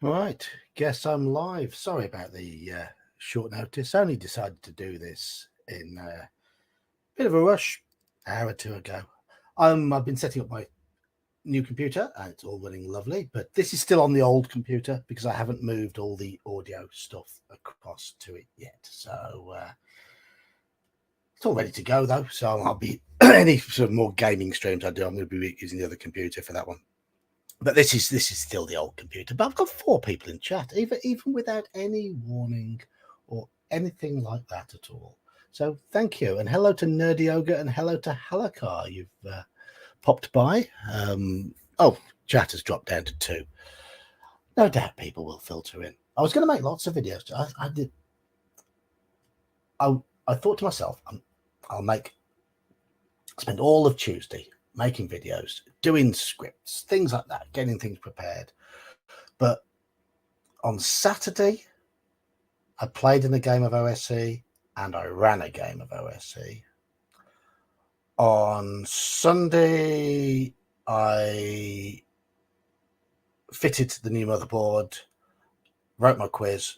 Right, guess I'm live. Sorry about the short notice. Only decided to do this in a bit of a rush, an hour or two ago. I've been setting up my new computer and it's all running lovely, but this is still on the old computer because I haven't moved all the audio stuff across to it yet. So it's all ready to go though. So I'll be any sort of more gaming streams I do, I'm going to be using the other computer for that one. But this is still the old computer. But I've got 4 people in chat, even without any warning or anything like that at all. So thank you, and hello to Nerdy Yoga, and hello to Halakar. You've popped by. Chat has dropped down to 2. No doubt people will filter in. I was going to make lots of videos. I did. I thought to myself, I'll spend all of Tuesday making videos, doing scripts, things like that, getting things prepared. But on Saturday, I played in a game of OSE and I ran a game of OSE. On Sunday, I fitted the new motherboard, wrote my quiz,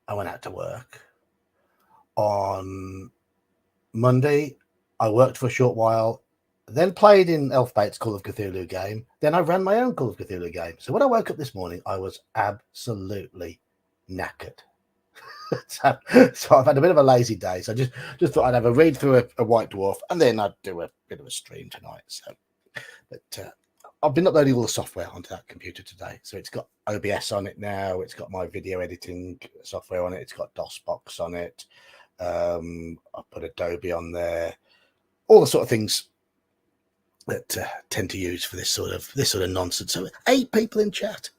I went out to work. On Monday, I worked for a short while, then played in Elfbait's Call of Cthulhu game. Then I ran my own Call of Cthulhu game. So when I woke up this morning, I was absolutely knackered. So I've had a bit of a lazy day. So I just thought I'd have a read through a White Dwarf and then I'd do a bit of a stream tonight. So, but I've been uploading all the software onto that computer today. So it's got OBS on it now. It's got my video editing software on it. It's got DOSBox on it. I put Adobe on there. All the sort of things that tend to use for this sort of nonsense. So 8 people in chat.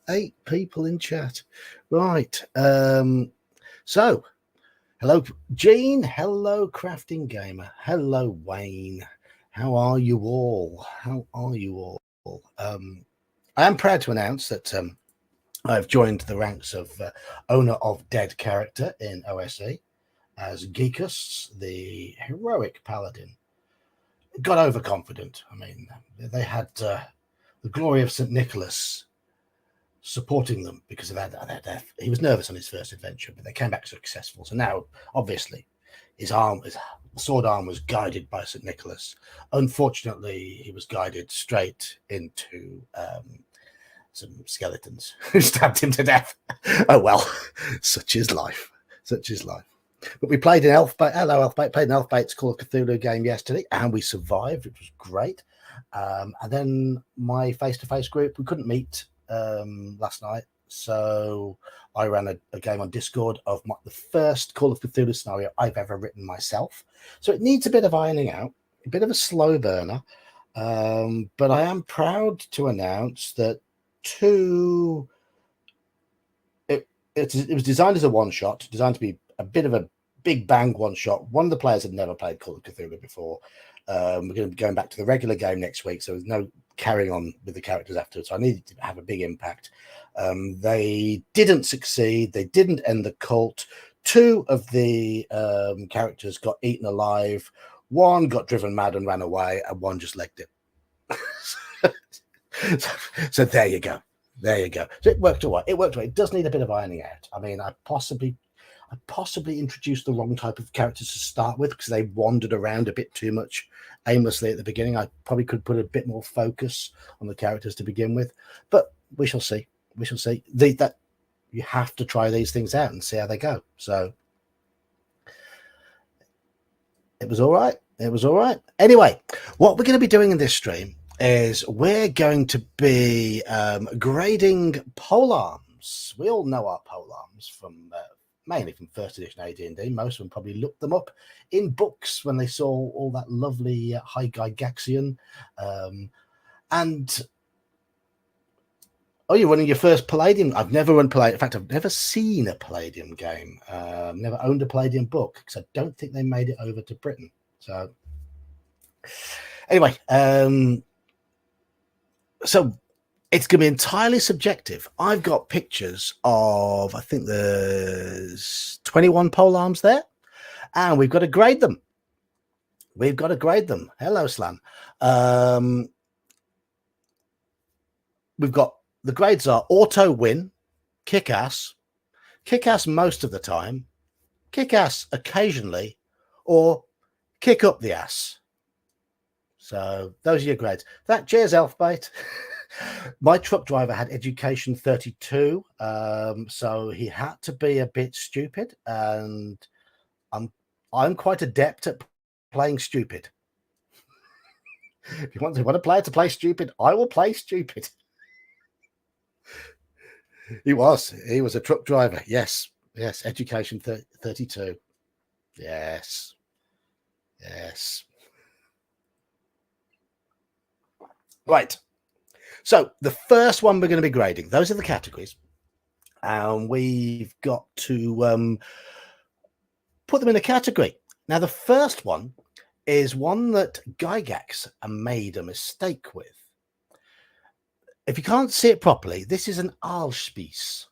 8 people in chat. Right. So hello, Jean. Hello, Crafting Gamer. Hello, Wayne. How are you all? I am proud to announce that I've joined the ranks of owner of Dead Character in OSE as Geekus, the heroic paladin. Got overconfident. I mean, they had the glory of St. Nicholas supporting them because of their death. He was nervous on his first adventure, but they came back successful. So now, obviously, his sword arm was guided by St. Nicholas. Unfortunately, he was guided straight into some skeletons who stabbed him to death. Oh well, such is life. Such is life. But we played in Elfbait. Hello, Elfbait. Played in Elfbait's Call of Cthulhu game yesterday, and we survived, which was great. And then my face-to-face group, we couldn't meet last night, so I ran a game on Discord of the first Call of Cthulhu scenario I've ever written myself. So it needs a bit of ironing out, a bit of a slow burner. But I am proud to announce that it was designed as a one-shot, designed to be a bit of a big bang one-shot. One of the players had never played Call of Cthulhu before. We're going to be going back to the regular game next week, so there's no carrying on with the characters afterwards. So I needed to have a big impact. They didn't succeed. They didn't end the cult. 2 of the characters got eaten alive. 1 got driven mad and ran away, and 1 just legged it. So there you go. There you go. So it worked all right. It does need a bit of ironing out. I mean, I possibly introduced the wrong type of characters to start with because they wandered around a bit too much aimlessly at the beginning. I probably could put a bit more focus on the characters to begin with, but we shall see. We shall see. That you have to try these things out and see how they go. So it was all right. It was all right. Anyway, what we're going to be doing in this stream is we're going to be grading polearms. We all know our polearms from mainly from first edition AD&D. Most of them probably looked them up in books when they saw all that lovely high Gygaxian. You're running your first Palladium. I've never run Palladium. In fact, I've never seen a Palladium game. Never owned a Palladium book because I don't think they made it over to Britain. So anyway, so it's going to be entirely subjective. I've got pictures of, I think there's 21 polearms there, and we've got to grade them. Hello, Slan. We've got, the grades are auto win, kick ass most of the time, kick ass occasionally, or kick up the ass. So those are your grades. Cheers, Elfbait. My truck driver had education 32, so he had to be a bit stupid, and I'm quite adept at playing stupid. If you want a player to play stupid, I will play stupid. He was a truck driver. Yes, education 32. Yes. Right. So the first one we're going to be grading, those are the categories. And we've got to put them in a category. Now, the first one is one that Gygax made a mistake with. If you can't see it properly, this is an Aalspies.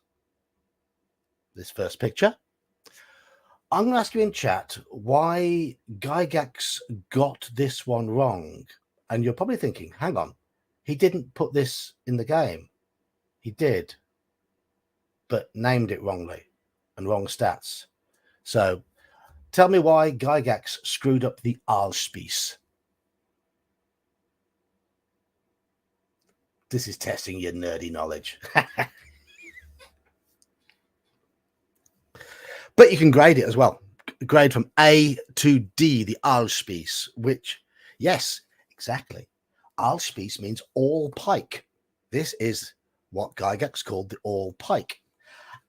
This first picture. I'm going to ask you in chat why Gygax got this one wrong. And you're probably thinking, hang on, he didn't put this in the game. He did, but named it wrongly and wrong stats. So tell me why Gygax screwed up the Aalspies. This is testing your nerdy knowledge. But you can grade it as well. Grade from A to D, the Aalspies, which, yes, exactly. Aalspies means all pike. This is what Gygax called the all pike.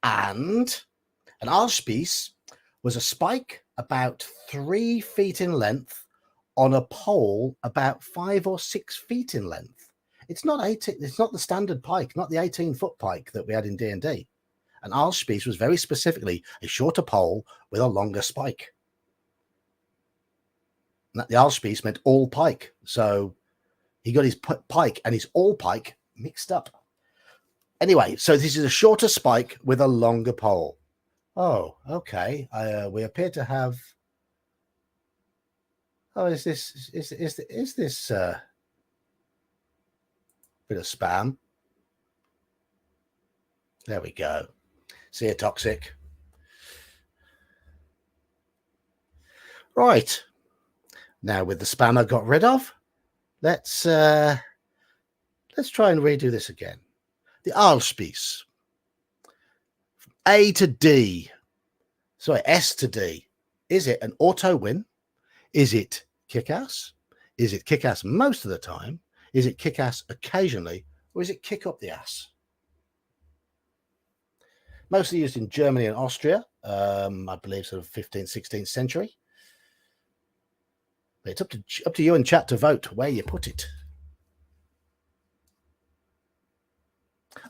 And an Aalspies was a spike about 3 feet in length on a pole about 5 or 6 feet in length. It's not the standard pike, not the 18-foot pike that we had in D&D. An Aalspies was very specifically a shorter pole with a longer spike. And the Aalspies meant all pike. So he got his pike and his all pike mixed up. Anyway, so this is a shorter spike with a longer pole. Oh, okay. We appear to have. Oh, is this bit of spam? There we go. See you, Toxic. Right. Now, with the spam I got rid of, let's try and redo this again. The Aalspies. A to D. Sorry, S to D. Is it an auto win? Is it kick-ass? Is it kick-ass most of the time? Is it kick-ass occasionally? Or is it kick up the ass? Mostly used in Germany and Austria, I believe sort of 15th, 16th century. But it's up to you in chat to vote where you put it.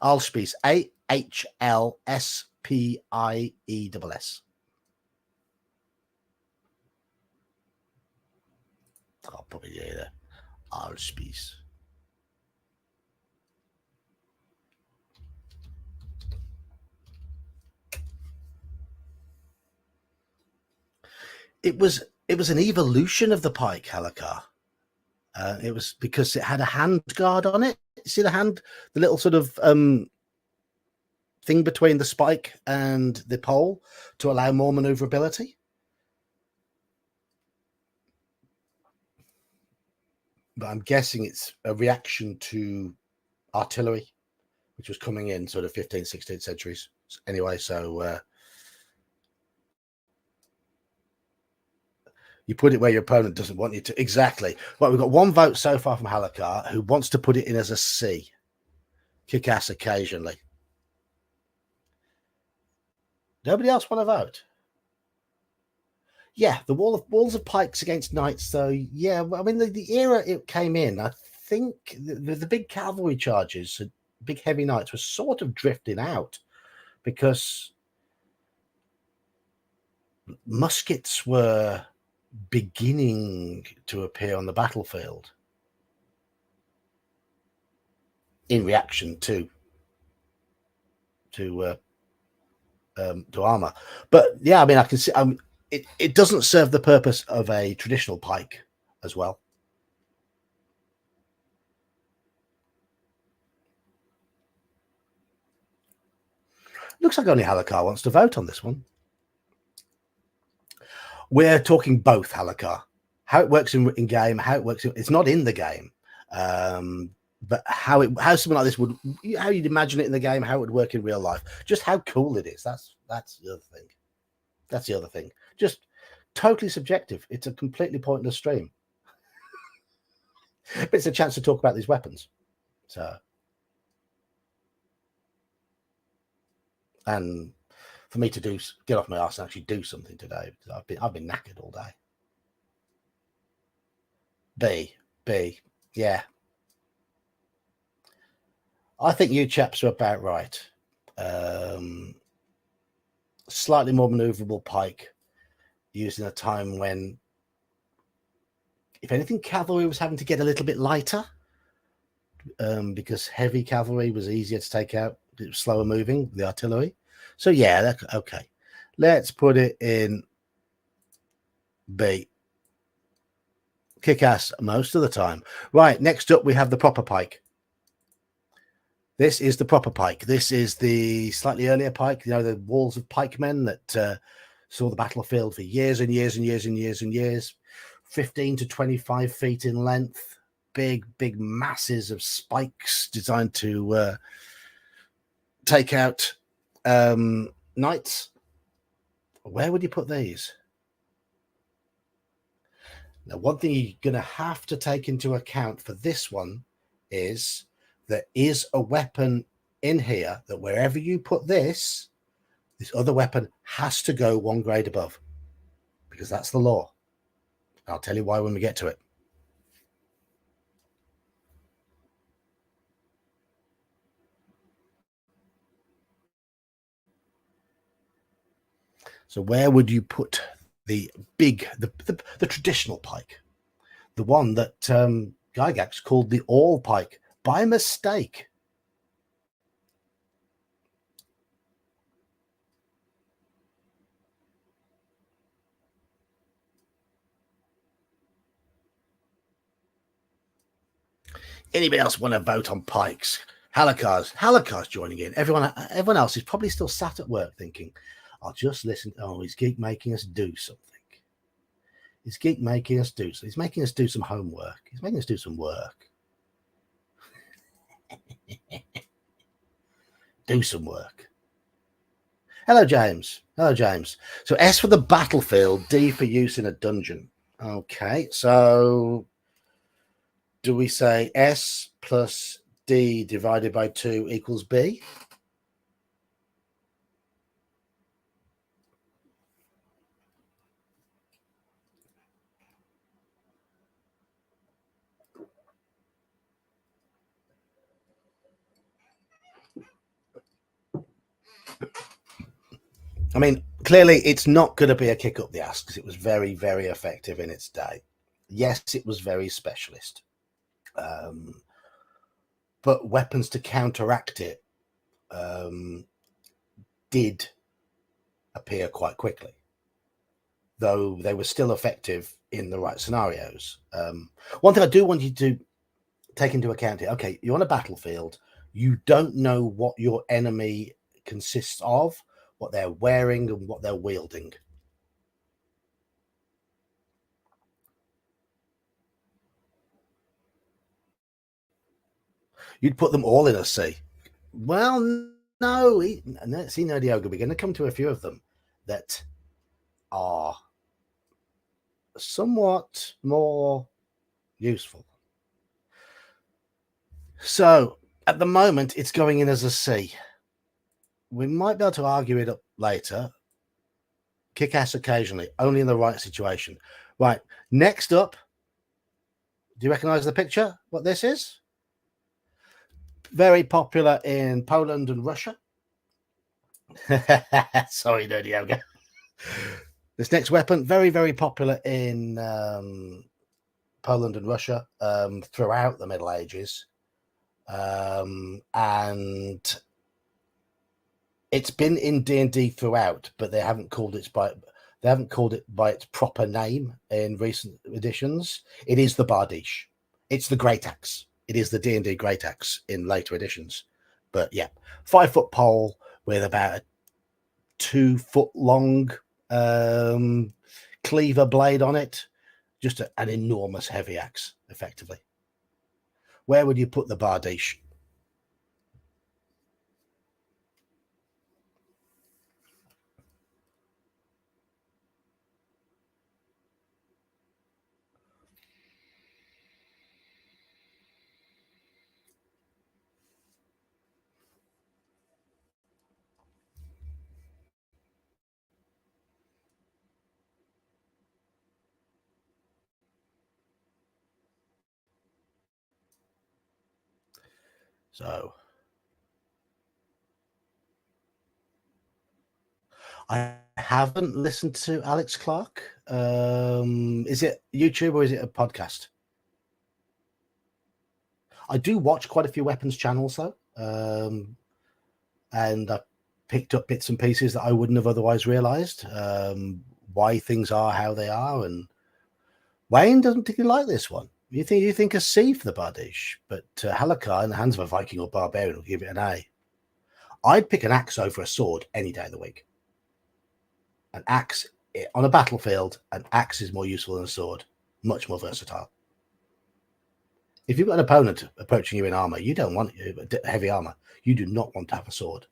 Aalspies, A-H-L-S-P-I-E-S-S. I'll probably do that. Aalspies. It was an evolution of the pike, Halakar. It was because it had a hand guard on it. See the little sort of thing between the spike and the pole to allow more maneuverability. But I'm guessing it's a reaction to artillery, which was coming in sort of 15th, 16th centuries. Anyway, so you put it where your opponent doesn't want you to. Exactly. Well, we've got one vote so far from Halakar, who wants to put it in as a C. Kick ass occasionally. Nobody else want to vote? Yeah, the walls of pikes against knights. So yeah, I mean the era it came in, I think the big cavalry charges, big heavy knights, were sort of drifting out because muskets were beginning to appear on the battlefield in reaction to armor. But yeah, I mean, I can see it doesn't serve the purpose of a traditional pike as well. Looks like only Halakar wants to vote on this one. We're talking both Halakar. How it works in game, how it works. It's not in the game, but how something like this would, how you'd imagine it in the game, how it would work in real life. Just how cool it is. That's the other thing. That's the other thing. Just totally subjective. It's a completely pointless stream, but it's a chance to talk about these weapons. So, and for me to get off my arse and actually do something today, because I've been knackered all day. B, yeah. I think you chaps are about right. Slightly more maneuverable pike, used in a time when, if anything, cavalry was having to get a little bit lighter, because heavy cavalry was easier to take out. It was slower moving, the artillery. So yeah, okay. Let's put it in B. Kick ass most of the time. Right, next up we have the proper pike. This is the proper pike. This is the slightly earlier pike, you know, the walls of pikemen that saw the battlefield for years and years and years and years and years. 15 to 25 feet in length. Big masses of spikes designed to take out knights. Where would you put these? Now, one thing you're going to have to take into account for this one is there is a weapon in here that wherever you put this other weapon has to go one grade above, because that's the law. I'll tell you why when we get to it. So where would you put the traditional pike? The one that Gygax called the all pike by mistake. Anybody else want to vote on pikes? Halakar's joining in. Everyone else is probably still sat at work thinking, I'll just listen. Oh, is Geek making us do something? Is Geek making us do something? He's making us do some homework. He's making us do some work. Do some work. Hello, James. Hello, James. So S for the battlefield, D for use in a dungeon. Okay, so do we say S plus D divided by 2 equals B? I mean, clearly it's not going to be a kick up the ass because it was very, very effective in its day. Yes, it was very specialist. But weapons to counteract it did appear quite quickly, though they were still effective in the right scenarios. One thing I do want you to take into account here, okay, you're on a battlefield, you don't know what your enemy consists of, what they're wearing and what they're wielding. You'd put them all in a C. Well, no, see, no, Diogo, we're going to come to a few of them that are somewhat more useful. So at the moment, it's going in as a C. We might be able to argue it up later. Kick ass occasionally, only in the right situation. Right, next up, do you recognize the picture? What this is? Very popular in Poland and Russia. Sorry, Nerdy Yoga. This next weapon, very, very popular in Poland and Russia throughout the Middle Ages. And it's been in D&D throughout, but they haven't called it by its proper name in recent editions. It is the Bardiche. It's the Great Axe. It is the D&D Great Axe in later editions. But yeah, 5-foot pole with about a 2-foot long cleaver blade on it. Just an enormous heavy axe, effectively. Where would you put the bardiche? So I haven't listened to Alex Clark. Is it YouTube or is it a podcast? I do watch quite a few weapons channels though, and I picked up bits and pieces that I wouldn't have otherwise realised. Why things are how they are, and Wayne doesn't particularly like this one. You think a C for the bardiche, but Halakar in the hands of a Viking or barbarian will give it an A. I'd pick an axe over a sword any day of the week. An axe on a battlefield, an axe is more useful than a sword, much more versatile. If you've got an opponent approaching you in armor, you don't want heavy armor. You do not want to have a sword.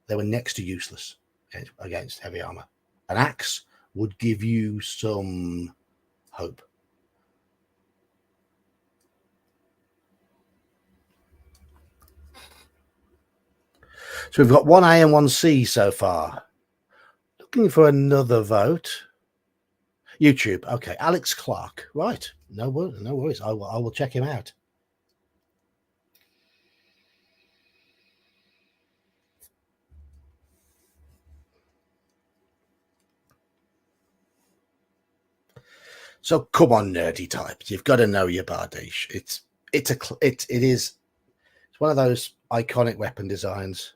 They were next to useless against heavy armor. An axe would give you some hope. So we've got 1A and 1C so far. Looking for another vote. YouTube. Okay, Alex Clark. Right. No worries. I will check him out. So come on, nerdy types. You've got to know your bardiche. It is one of those iconic weapon designs.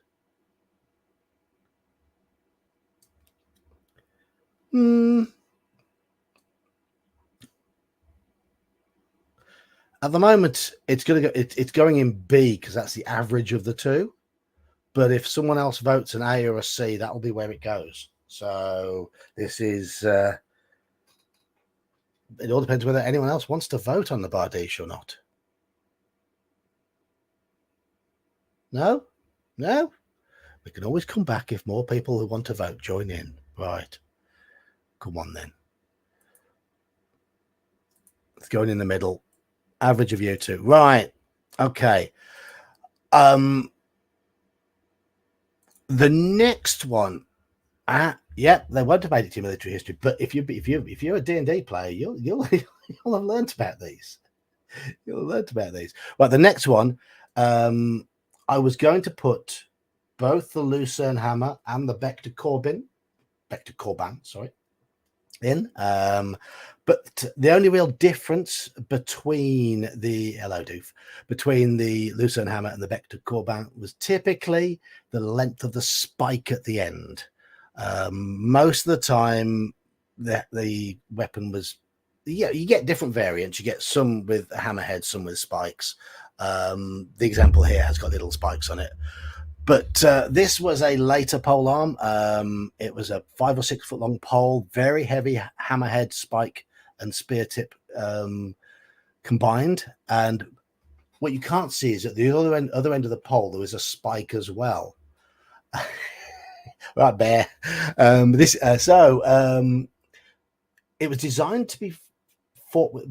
At the moment, it's going in B because that's the average of the two. But if someone else votes an A or a C, that will be where it goes. So this is it all depends whether anyone else wants to vote on the bardiche or not. No? We can always come back if more people who want to vote join in. Right. Come on then. It's going in the middle. Average of you two. Right. Okay. The next one. Yeah, they won't have made it to military history, but if you're a D&D player, you'll have learned about these. You'll have learned about these. Right, the next one, I was going to put both the Lucerne hammer and the Vector Corban, sorry, in. But the only real difference between the Lucerne hammer and the Vector Corban was typically the length of the spike at the end. Most of the time, the weapon was, you get different variants. You get some with a hammerhead, some with spikes. The example here has got little spikes on it. But this was a later polearm. It was a 5 or 6 foot long pole, very heavy hammerhead, spike, and spear tip combined. And what you can't see is at the other end of the pole, there was a spike as well. Right, bear. It was designed to be fought with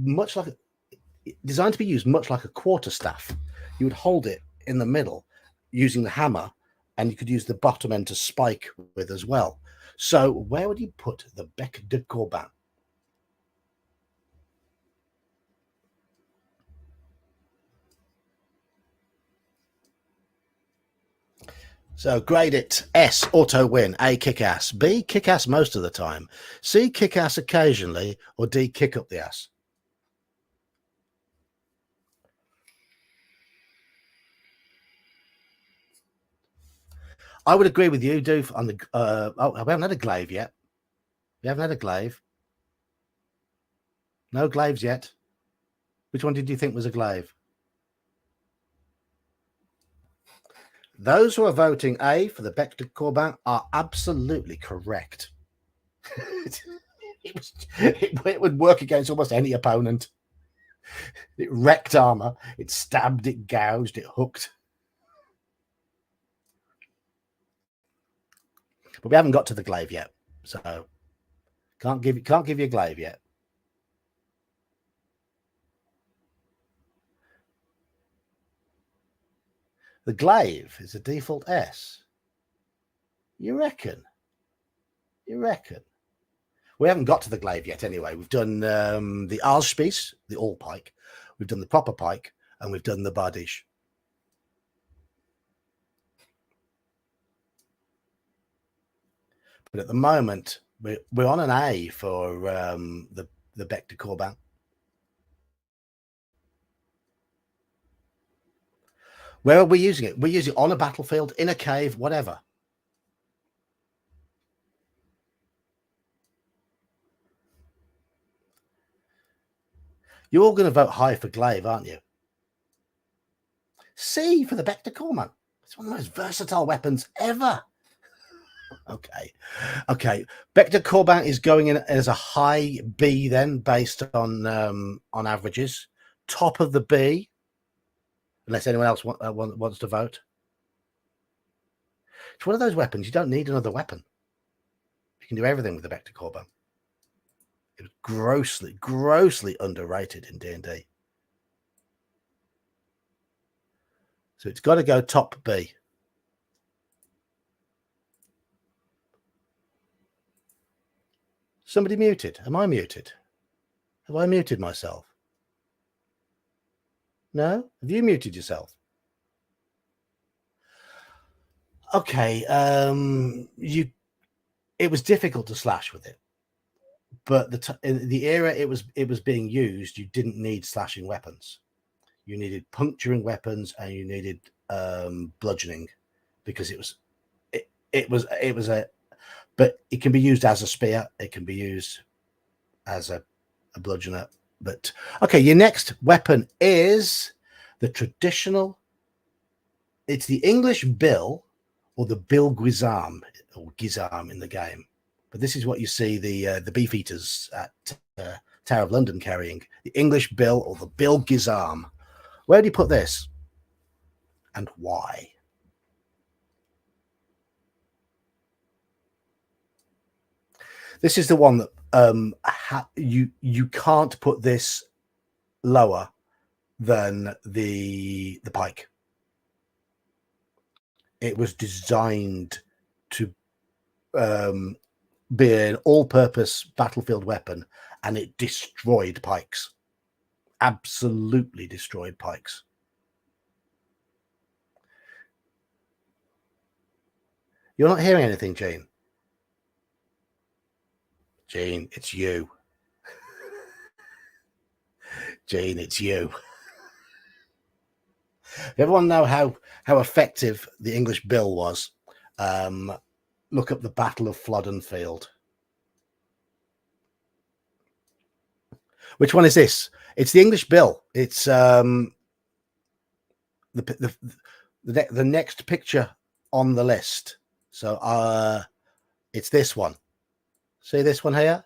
designed to be used much like a quarterstaff. You would hold it in the middle using the hammer, and you could use the bottom end to spike with as well. So where would you put the Bec de Corban? So grade it. S, auto win. A, kick ass. B, kick ass most of the time. C, kick ass occasionally. Or D, kick up the ass. I would agree with you, Doof, on the we haven't had a glaive yet. We haven't had a glaive. No glaives yet. Which one did you think was a glaive? Those who are voting A for the Bec de Corbin are absolutely correct. It would work against almost any opponent. It wrecked armor. It stabbed. It gouged. It hooked. But we haven't got to the glaive yet, so can't give you a glaive yet. The glaive is a default S. You reckon? You reckon? We haven't got to the glaive yet anyway. We've done the Aalspieß, the all pike. We've done the proper pike, and we've done the bardiche. But at the moment, we're on an A for the Bec de Corbin. Where are we using it? We're using it on a battlefield, in a cave, whatever. You're all going to vote high for glaive, aren't you? C for the Bec de Corbin. It's one of the most versatile weapons ever. Okay. Bec de Corbin is going in as a high B then, based on averages. Top of the B, unless anyone else wants to vote. It's one of those weapons you don't need another weapon. You can do everything with the Bec de Corbin. It was grossly underrated in D&D. So it's got to go top B. Somebody muted. Am I muted? Have I muted myself? No? Have you muted yourself? Okay. It was difficult to slash with it, but in the era it was being used, you didn't need slashing weapons. You needed puncturing weapons, and you needed bludgeoning, because it was a. But it can be used as a spear. It can be used as a bludgeoner. But okay, your next weapon is the traditional. It's the English bill, or the bill guisarme, or guisarme in the game. But this is what you see the beefeaters at Tower of London carrying: the English bill, or the bill guisarme. Where do you put this, and why? This is the one that you can't put this lower than the pike. It was designed to be an all-purpose battlefield weapon, and it destroyed pikes. Absolutely destroyed pikes. You're not hearing anything, Jane. Jane, it's you. Jane, it's you. Everyone know how effective the English bill was. Look up the Battle of Flodden Field. Which one is this? It's the English bill. It's the next picture on the list. So it's this one. See this one here?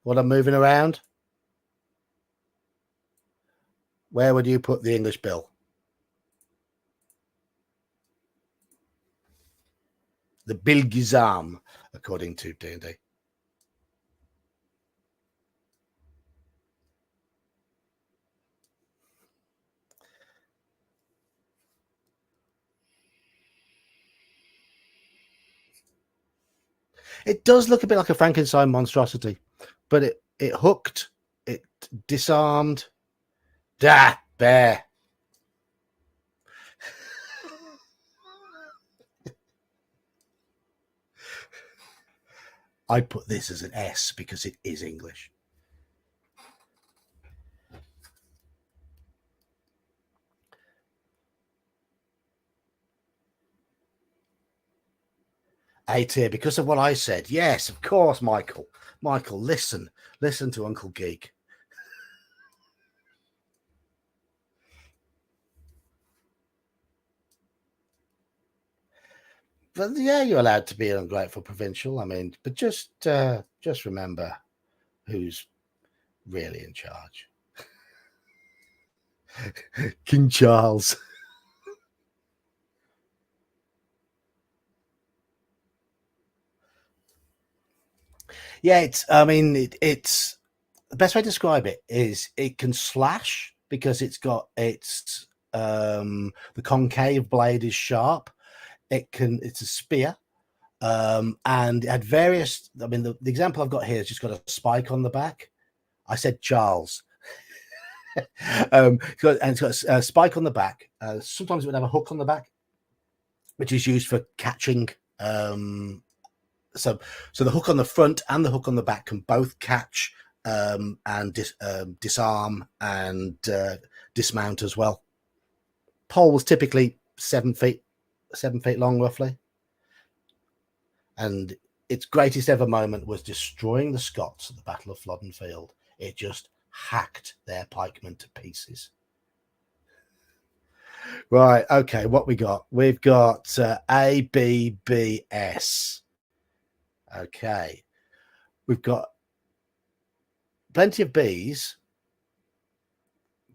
What I'm moving around? Where would you put the English bill? The bill guisarme, according to D&D. It does look a bit like a Frankenstein monstrosity, but it hooked, it disarmed. Bear. I put this as an S because it is English. A tier because of what I said. Yes, of course, Michael. Michael, listen to Uncle Geek. But yeah, you're allowed to be an ungrateful provincial. I mean, but just remember who's really in charge. King Charles. Yeah, it's the best way to describe it is it can slash because it's got the concave blade is sharp. It's a spear. And it had various. I mean, the example I've got here has just got a spike on the back. I said Charles. And it's got a spike on the back. Sometimes it would have a hook on the back, which is used for catching. So the hook on the front and the hook on the back can both catch and disarm and dismount as well. Pole was typically 7 feet long, roughly. And its greatest ever moment was destroying the Scots at the Battle of Flodden Field. It just hacked their pikemen to pieces. Right, okay, what we got? We've got ABBS. Okay, we've got plenty of B's,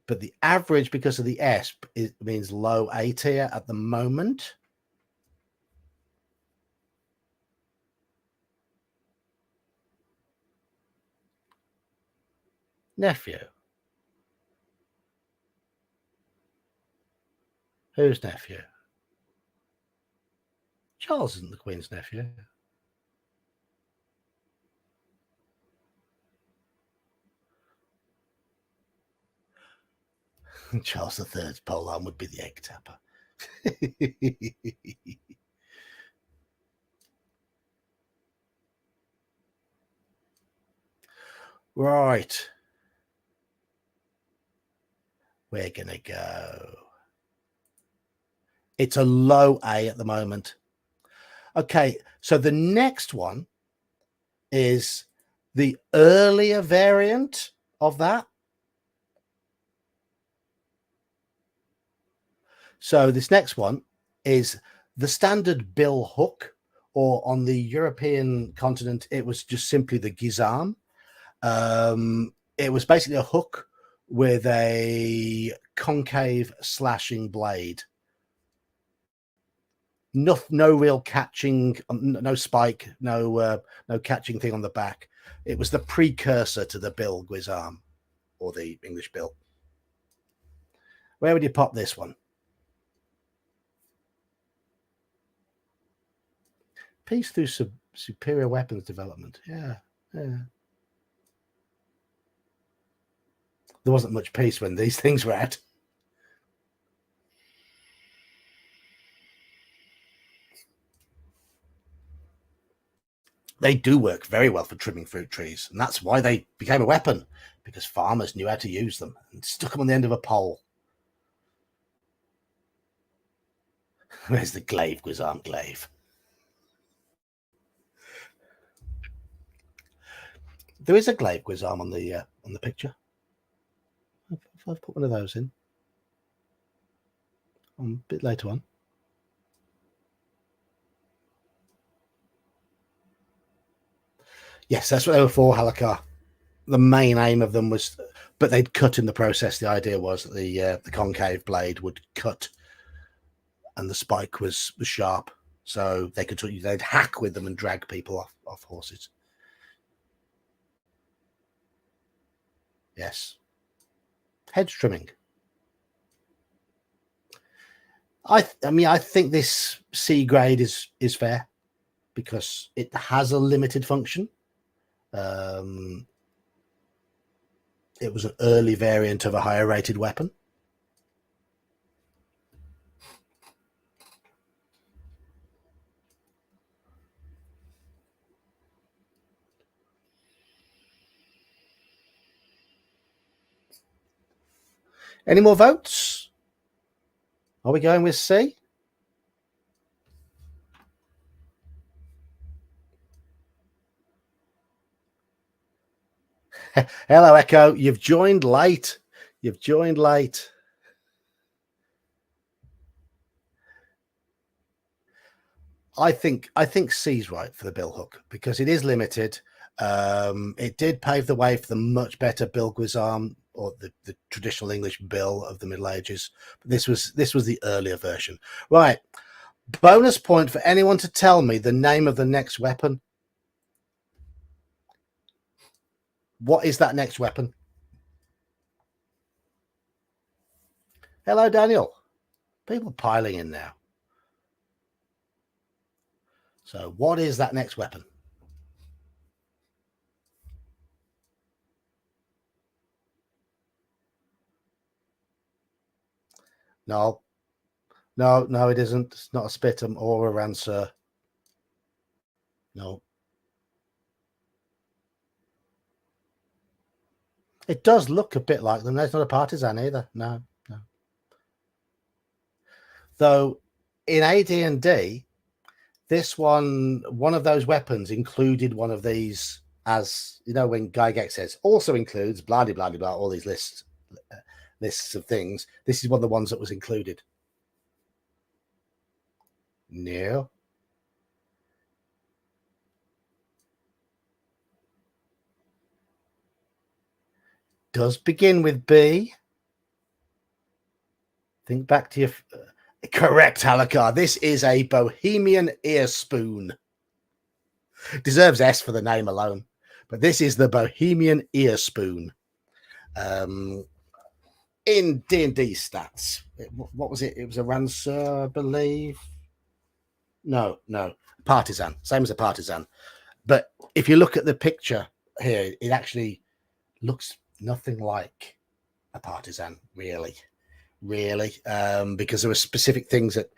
but the average, because of the S, it means low A tier at the moment. Nephew. Whose nephew? Charles isn't the Queen's nephew. Charles III's polearm would be the egg tapper. Right. We're going to go. It's a low A at the moment. Okay, so the next one is the earlier variant of that. So this next one is the standard bill hook, or on the European continent, it was just simply the gizarm. It was basically a hook with a concave slashing blade. No real catching, no spike, no catching thing on the back. It was the precursor to the bill guisarm, or the English bill. Where would you pop this one? Peace through superior weapons development. Yeah. There wasn't much peace when these things were out. They do work very well for trimming fruit trees, and that's why they became a weapon, because farmers knew how to use them and stuck them on the end of a pole. Where's the glaive, guisarm glaive? There is a glaive guisarm on the picture. I've put one of those in a bit later on. Yes, that's what they were for, Halakar. The main aim of them was, but they'd cut in the process. The idea was that the concave blade would cut, and the spike was sharp, so they'd hack with them and drag people off horses. Yes, hedge trimming. I mean, I think this C grade is fair because it has a limited function. It was an early variant of a higher rated weapon. Any more votes? Are we going with C? Hello, Echo. You've joined late. You've joined late. I think C's right for the bill hook because it is limited. It did pave the way for the much better bill guisarme, or the traditional English bill of the Middle Ages. But this was the earlier version. Right. Bonus point for anyone to tell me the name of the next weapon. What is that next weapon? Hello, Daniel. People piling in now. So what is that next weapon? No, it isn't. It's not a spitum or a rancer. No. It does look a bit like them. It's not a partisan either. No. Though in AD&D, this one of those weapons included one of these, as you know, when Gygax says also includes blah blah blah blah, all these lists of things. This is one of the ones that was included. No. Does begin with B. Think back to your correct, Halakar. This is a Bohemian ear spoon. Deserves S for the name alone, but this is the Bohemian ear spoon. In D&D stats, what was it? It was a rancer, I believe. No, partisan. Same as a partisan. But if you look at the picture here, it actually looks nothing like a partisan, really, because there were specific things that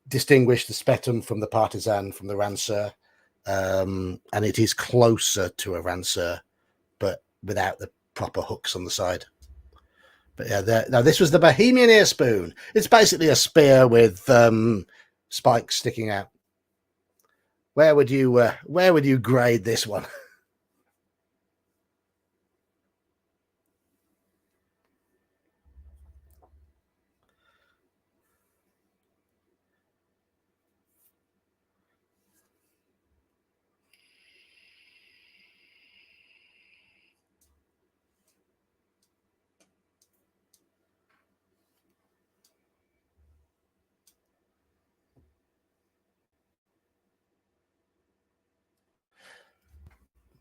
distinguish the spetum from the partisan, from the rancer, and it is closer to a rancer, but without the proper hooks on the side. But yeah, now this was the Bohemian ear spoon. It's basically a spear with spikes sticking out. Where would you grade this one?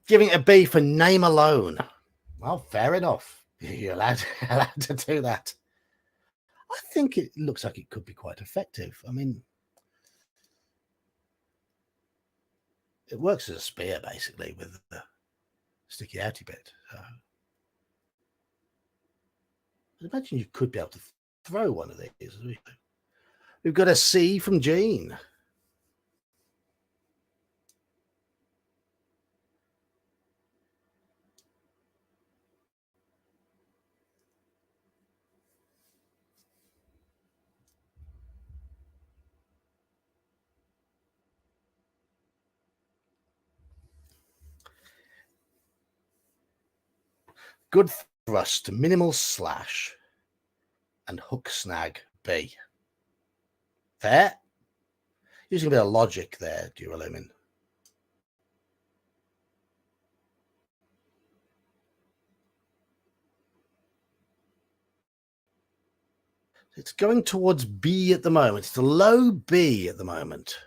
Giving it a B for name alone. Well, fair enough. You're allowed to do that. I think it looks like it could be quite effective. I mean, it works as a spear, basically, with the sticky outy bit. So I imagine you could be able to throw one of these. We've got a C from Gene. Good thrust, minimal slash, and hook snag B. Fair. Using a bit of logic there, Duralumin. It's going towards B at the moment. It's a low B at the moment.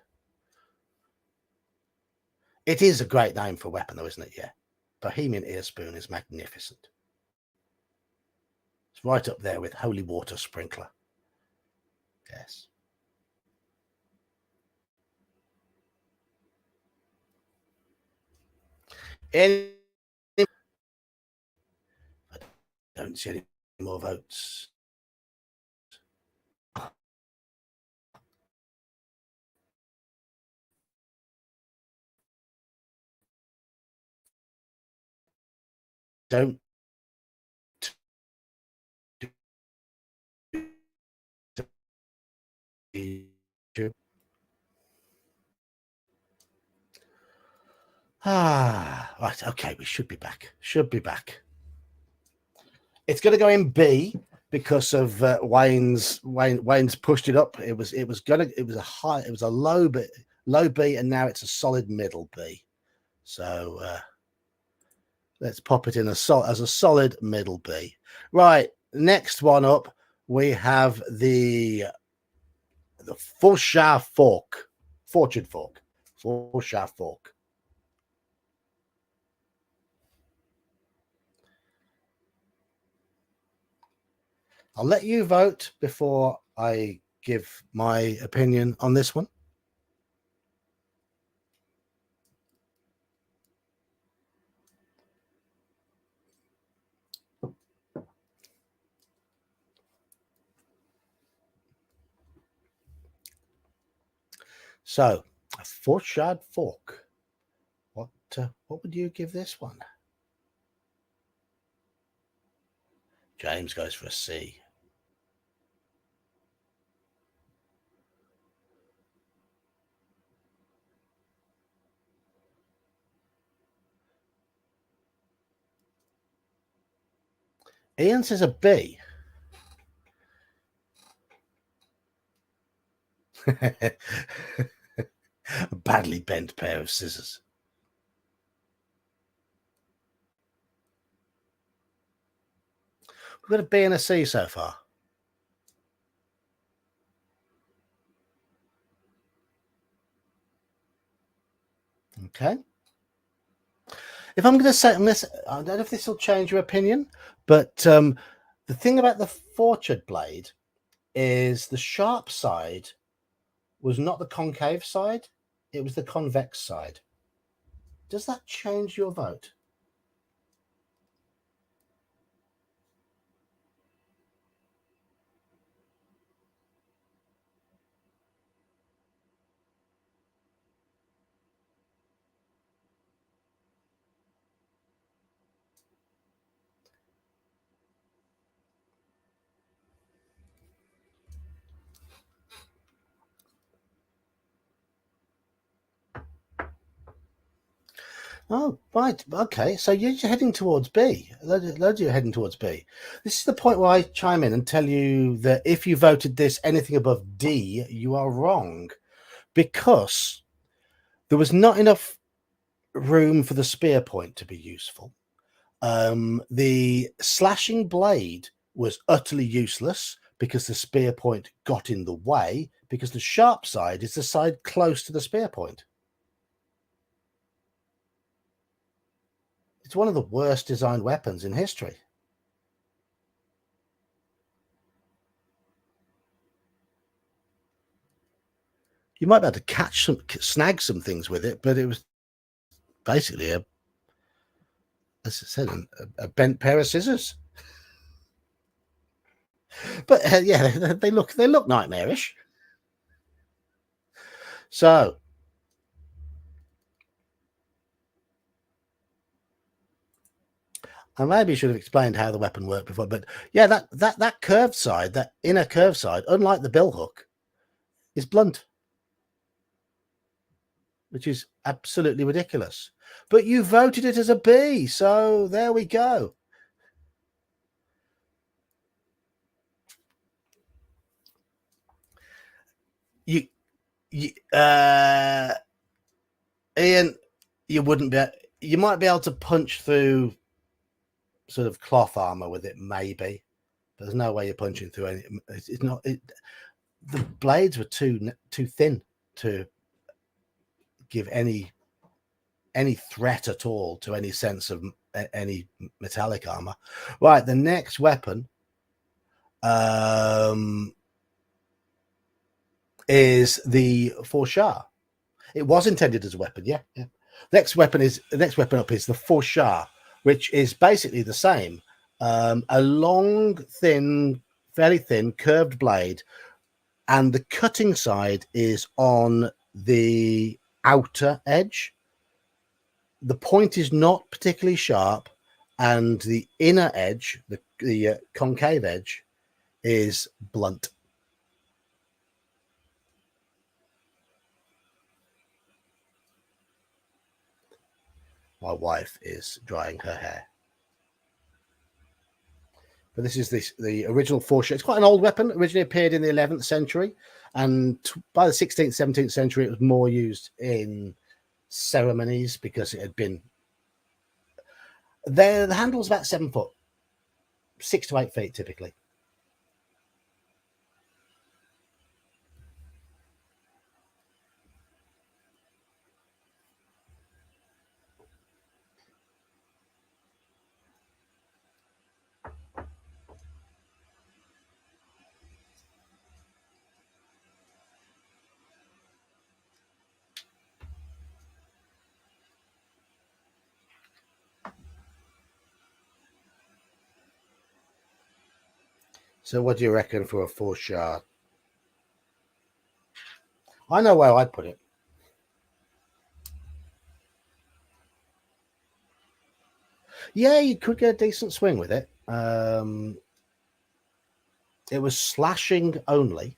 It is a great name for a weapon, though, isn't it? Yeah. Bohemian ear spoon is magnificent. It's right up there with holy water sprinkler. Yes. I don't see any more votes. Don't. Right. Okay, we should be back. It's going to go in B because of Wayne's pushed it up. It was a low B, and now it's a solid middle B. So let's pop it in as a solid middle B. Right, next one up, we have the Fortune fork. I'll let you vote before I give my opinion on this one. So, a Fortune fork. What would you give this one? James goes for a C. Ian says a B. A badly bent pair of scissors. We've got a B and a C so far. Okay. If I'm going to say, unless I don't know if this will change your opinion, but the thing about the Fortune blade is the sharp side was not the concave side, it was the convex side. Does that change your vote? Oh, right. Okay. So you're heading towards B. Loads of you are heading towards B. This is the point where I chime in and tell you that if you voted this anything above D, you are wrong, because there was not enough room for the spear point to be useful. The slashing blade was utterly useless because the spear point got in the way, because the sharp side is the side close to the spear point. It's one of the worst designed weapons in history. You might be able to snag some things with it, but it was basically as I said, a bent pair of scissors. But yeah, they look nightmarish. So I maybe should have explained how the weapon worked before, but yeah, that curved side, that inner curved side, unlike the bill hook, is blunt, which is absolutely ridiculous. But you voted it as a B, so there we go. You Ian, you wouldn't be. You might be able to punch through sort of cloth armor with it, maybe. But there's no way you're punching through any. It's not. The blades were too thin to give any threat at all to any sense of any metallic armor. Right, the next weapon is the Forchar. It was intended as a weapon, yeah. Next weapon up is the Forchar, which is basically the same. A long, thin, fairly thin, curved blade, and the cutting side is on the outer edge. The point is not particularly sharp, and the inner edge, the concave edge, is blunt. My wife is drying her hair. But this is the original four-shot. It's quite an old weapon. Originally appeared in the 11th century, and by the 16th, 17th century, it was more used in ceremonies because it had been. The handle was about 7 foot, 6 to 8 feet typically. So what do you reckon for a four-shot? I know where I'd put it. Yeah, you could get a decent swing with it. It was slashing only.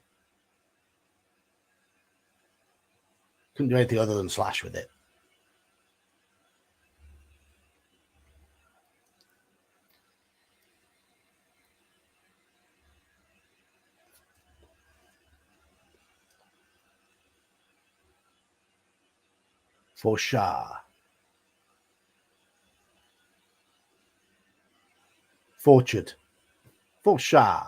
Couldn't do anything other than slash with it. For sure. Fortune. For sure.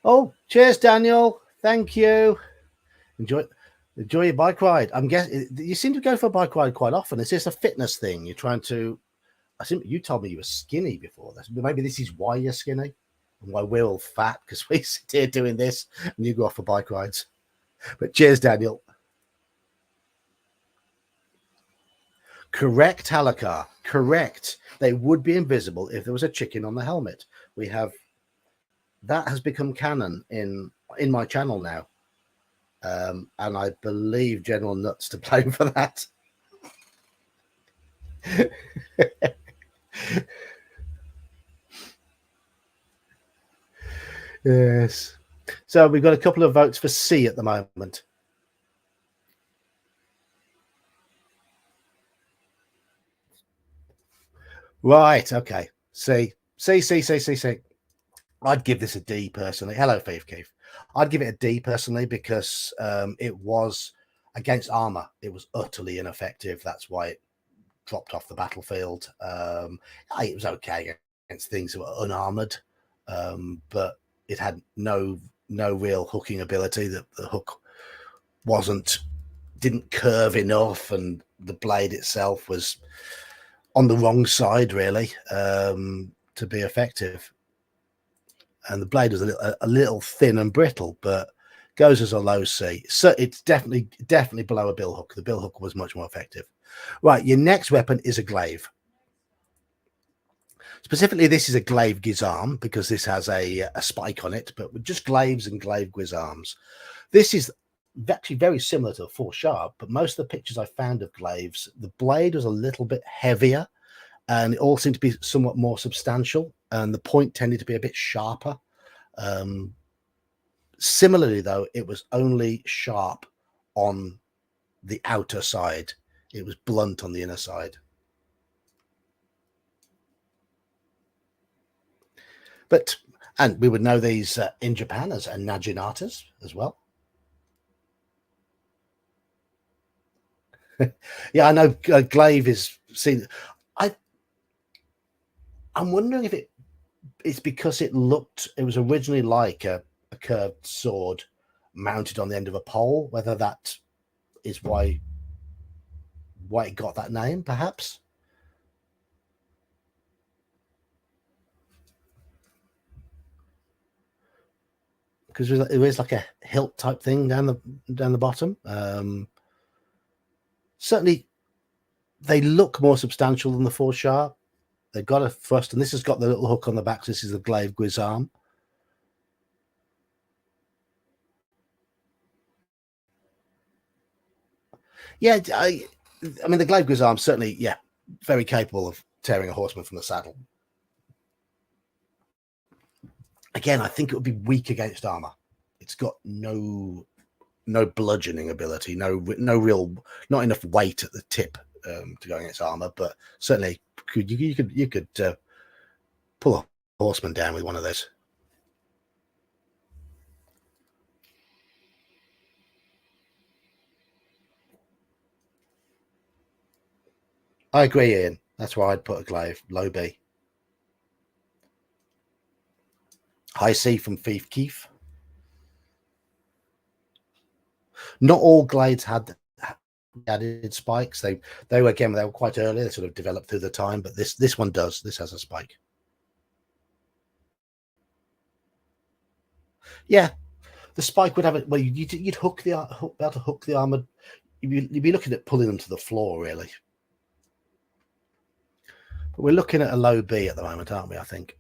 Oh, cheers, Daniel. Thank you. Enjoy your bike ride. I'm guessing you seem to go for a bike ride quite often. Is this a fitness thing? You're trying to. I think you told me you were skinny before this. Maybe this is why you're skinny and why we're all fat because we sit here doing this and you go off for bike rides. But cheers, Daniel. Correct, Halakar. Correct. They would be invisible if there was a chicken on the helmet. We have that has become canon in my channel now, and I believe General Nuts to blame for that. Yes. So we've got a couple of votes for C at the moment. Right. Okay. C. I'd give this a D personally. Hello, Thief Keith. I'd give it a D personally because it was against armor. It was utterly ineffective. That's why it dropped off the battlefield. It was okay against things that were unarmored, but it had no real hooking ability. The hook didn't curve enough, and the blade itself was on the wrong side really to be effective. And the blade was a little thin and brittle, but goes as a low C. So it's definitely below a bill hook. The bill hook was much more effective. Right, your next weapon is a glaive. Specifically, this is a glaive guisarme because this has a spike on it, but with just glaives and glaive guisarmes. This is actually very similar to a four sharp, but most of the pictures I found of glaives, the blade was a little bit heavier and it all seemed to be somewhat more substantial, and the point tended to be a bit sharper. Similarly, though, it was only sharp on the outer side. It was blunt on the inner side. And we would know these in Japan as naginatas as well. Yeah, I know glaive is seen. I'm wondering if it's because it was originally like a curved sword mounted on the end of a pole, whether that is why it got that name, perhaps. Because there is like a hilt type thing down the bottom. Certainly, they look more substantial than the four sharp. They've got a thrust, and this has got the little hook on the back. So this is the glaive guisarme. Yeah, I mean the glaive guisarme certainly, yeah, very capable of tearing a horseman from the saddle. Again, I think it would be weak against armor. It's got no bludgeoning ability, not enough weight at the tip to go against armor, but certainly you could pull a horseman down with one of those. I agree, Ian. That's why I'd put a glaive low B. High C from Thief Keef. Not all glades had added spikes. They were quite early. They sort of developed through the time, but this one does. This has a spike. Yeah, the spike would have it. Well, you'd be able to hook the armor. You'd be looking at pulling them to the floor, really. But we're looking at a low B at the moment, aren't we? I think.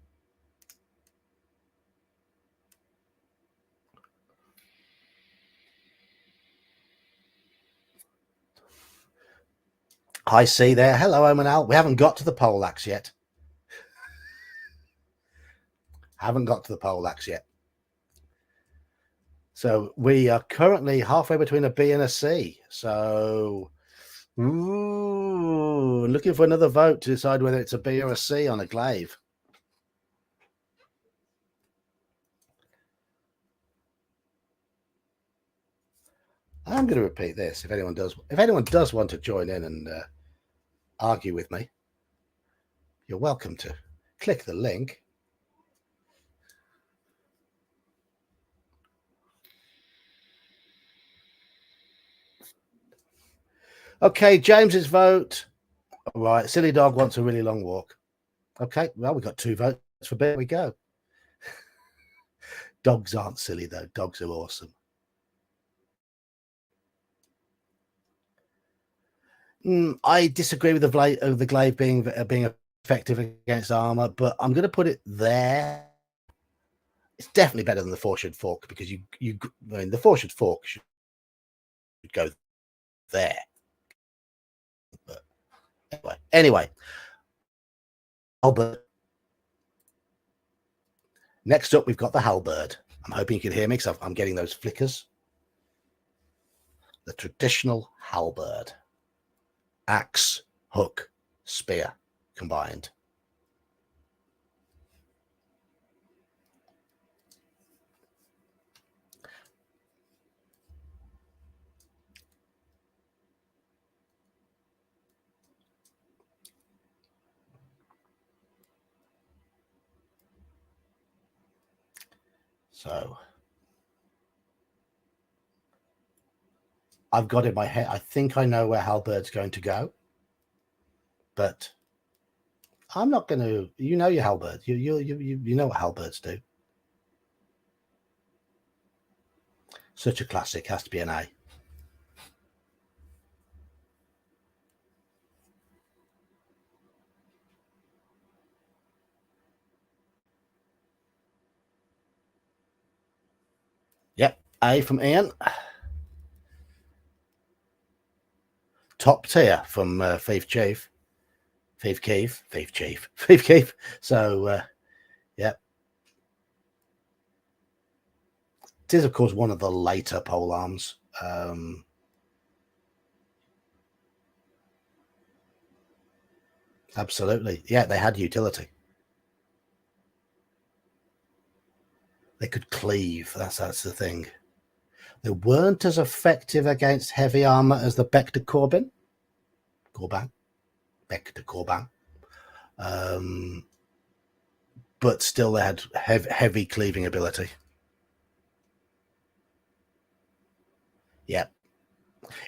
High C there. Hello, Omanal. We haven't got to the poleaxe yet. Haven't got to the poleaxe yet. So we are currently halfway between a B and a C. So, looking for another vote to decide whether it's a B or a C on a glaive. I'm going to repeat this. If anyone does want to join in and argue with me, you're welcome to click the link. Okay, James's vote. All right, Silly Dog wants a really long walk. Okay, well, we got 2 votes for B. There we go. Dogs aren't silly, though. Dogs are awesome. I disagree with the glaive being effective against armor, but I'm going to put it there. It's definitely better than the 4-should fork, because the 4-should fork should go there. But anyway, halberd. Next up, we've got the halberd. I'm hoping you can hear me because I'm getting those flickers. The traditional halberd. Axe, hook, spear combined. So I've got in my head, I think I know where halberd's going to go, but I'm not going to. You know your halberd. You know what halberds do. Such a classic, has to be an A. Yep, A from Ian. Top tier from Thief Keef. So, yeah. It is, of course, one of the later polearms. Absolutely. Yeah, they had utility. They could cleave. That's the thing. They weren't as effective against heavy armor as the Bec de Corbin. But still they had heavy cleaving ability. Yeah.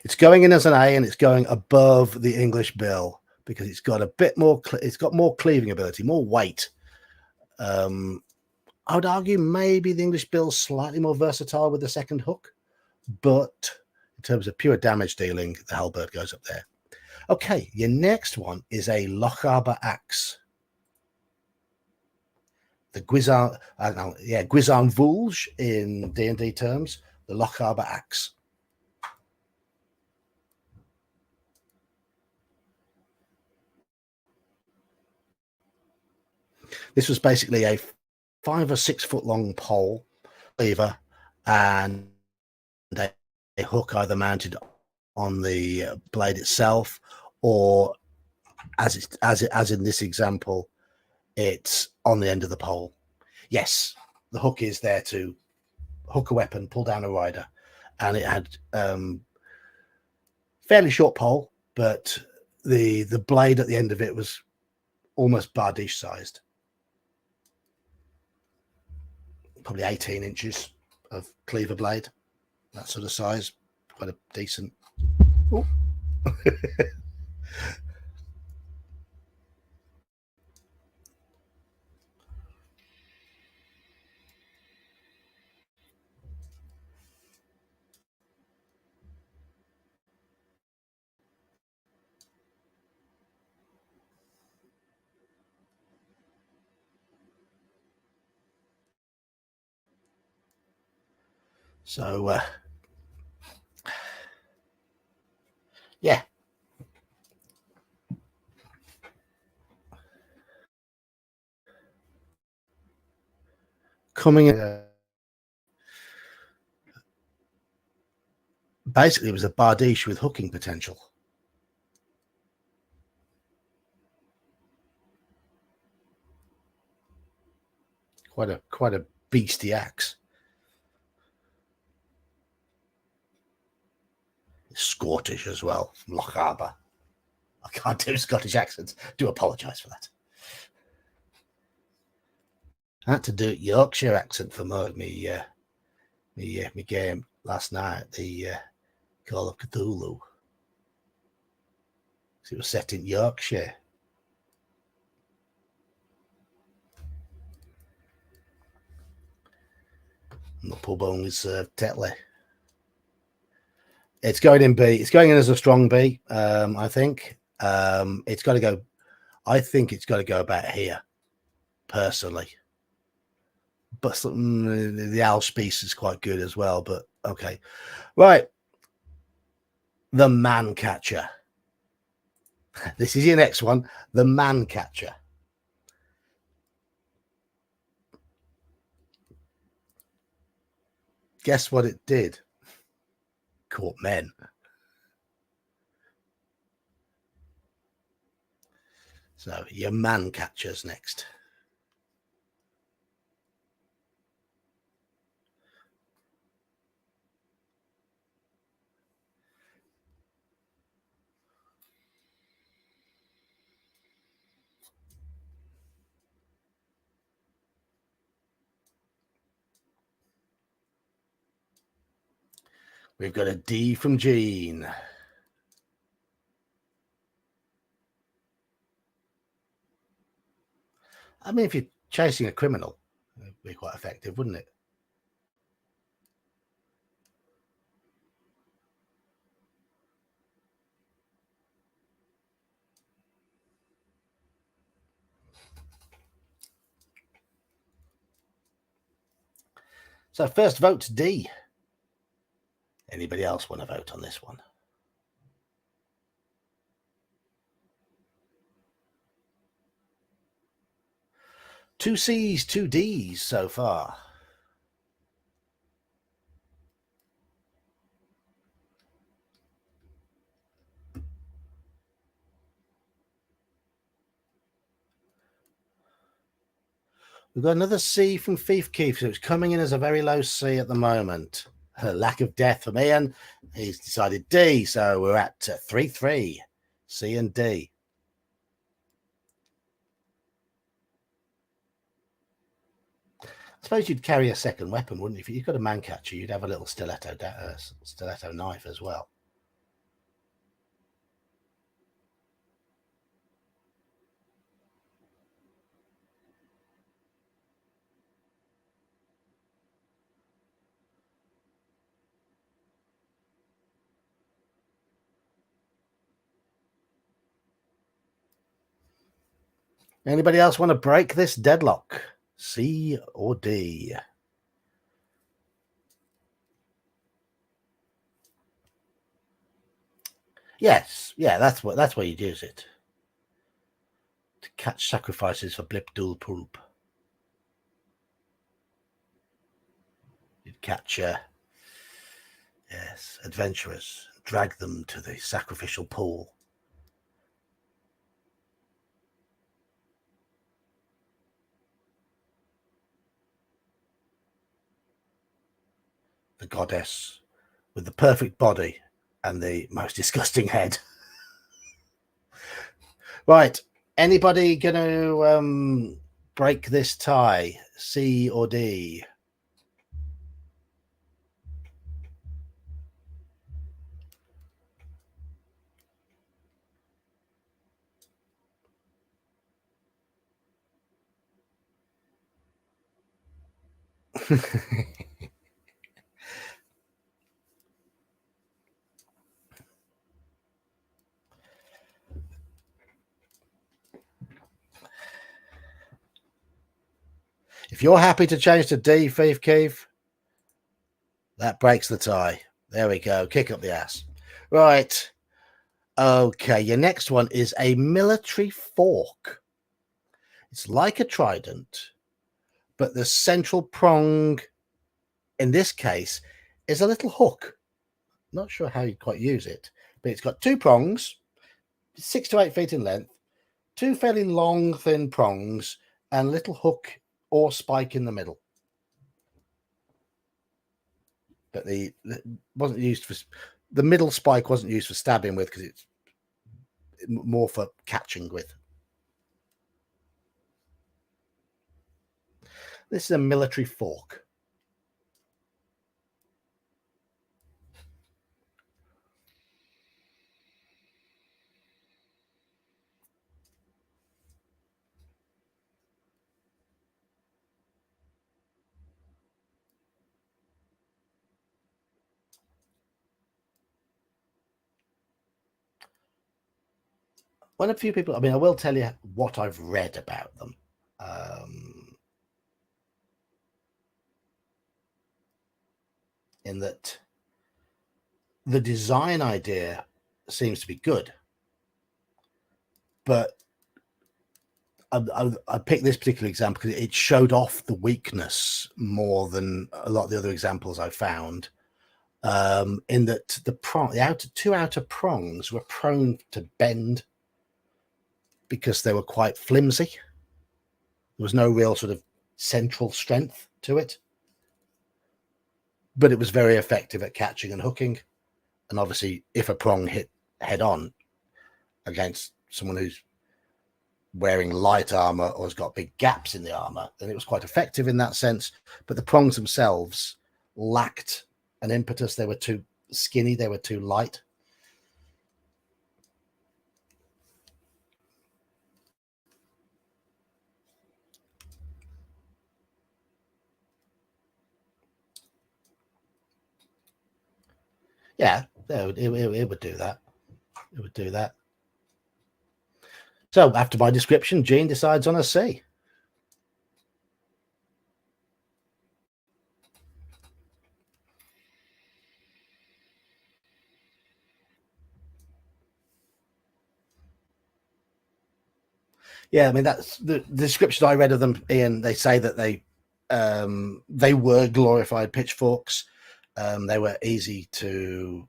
It's going in as an A, and it's going above the English bill because it's got a bit more, it's got more cleaving ability, more weight. I would argue maybe the English bill's slightly more versatile with the second hook, but in terms of pure damage dealing, the halberd goes up there. Okay, your next one is a Lochaber axe. The Guisarme Vulge in D&D terms, the Lochaber axe. This was basically a 5 or 6 foot long pole, lever, and a hook either mounted on the blade itself or as in this example, it's on the end of the pole. Yes, the hook is there to hook a weapon, pull down a rider, and it had fairly short pole, but the blade at the end of it was almost bardiche sized, probably 18 inches of cleaver blade, that sort of size, quite a decent. So yeah, coming basically it was a bardiche with hooking potential. Quite a beastie axe. Scottish as well, from Loch Harbour. I can't do Scottish accents. Do apologise for that. I had to do Yorkshire accent for me game last night, the Call of Cthulhu. It was set in Yorkshire. And the pub only served Tetley. It's going in B. It's going in as a strong B, I think. It's got to go. I think it's got to go about here, personally. But the owl piece is quite good as well. But okay, right. The man catcher. This is your next one. The man catcher. Guess what it did? Caught men. So your man catchers next. We've got a D from Gene. I mean, if you're chasing a criminal, it'd be quite effective, wouldn't it? So first vote's D. Anybody else want to vote on this one? Two C's, two D's so far. We've got another C from Thief Keith, so it's coming in as a very low C at the moment. A lack of death from Ian. He's decided D, so we're at 3-3. C and D. I suppose you'd carry a second weapon, wouldn't you? If you've got a man catcher, you'd have a little stiletto knife as well. Anybody else want to break this deadlock? C or D? Yes, yeah, that's where you'd use it. To catch sacrifices for Blip Dul Poop. You'd catch yes, adventurers, drag them to the sacrificial pool. the goddess with the perfect body and the most disgusting head. Right. Anybody going to break this tie? C or D? If you're happy to change to D, Thief Keith, that breaks the tie. There we go. Kick up the ass. Right. Okay. Your next one is a military fork. It's like a trident, but the central prong in this case is a little hook. Not sure how you quite use it, but it's got two prongs, 6 to 8 feet in length, two fairly long, thin prongs, and a little hook or spike in the middle. But the wasn't used for the middle spike wasn't used for stabbing with because it's more for catching with. This is a military fork. When a few people, I mean, I will tell you what I've read about them. In that the design idea seems to be good, but I picked this particular example because it showed off the weakness more than a lot of the other examples I found. In that the two outer prongs were prone to bend because they were quite flimsy. There was no real sort of central strength to it, but it was very effective at catching and hooking. And obviously, if a prong hit head on against someone who's wearing light armor or has got big gaps in the armor, then it was quite effective in that sense. But the prongs themselves lacked an impetus. They were too skinny. They were too light. Yeah, it would do that. It would do that. So after my description, Gene decides on a C. Yeah, I mean that's the description I read of them, Ian. They say that they were glorified pitchforks. They were easy to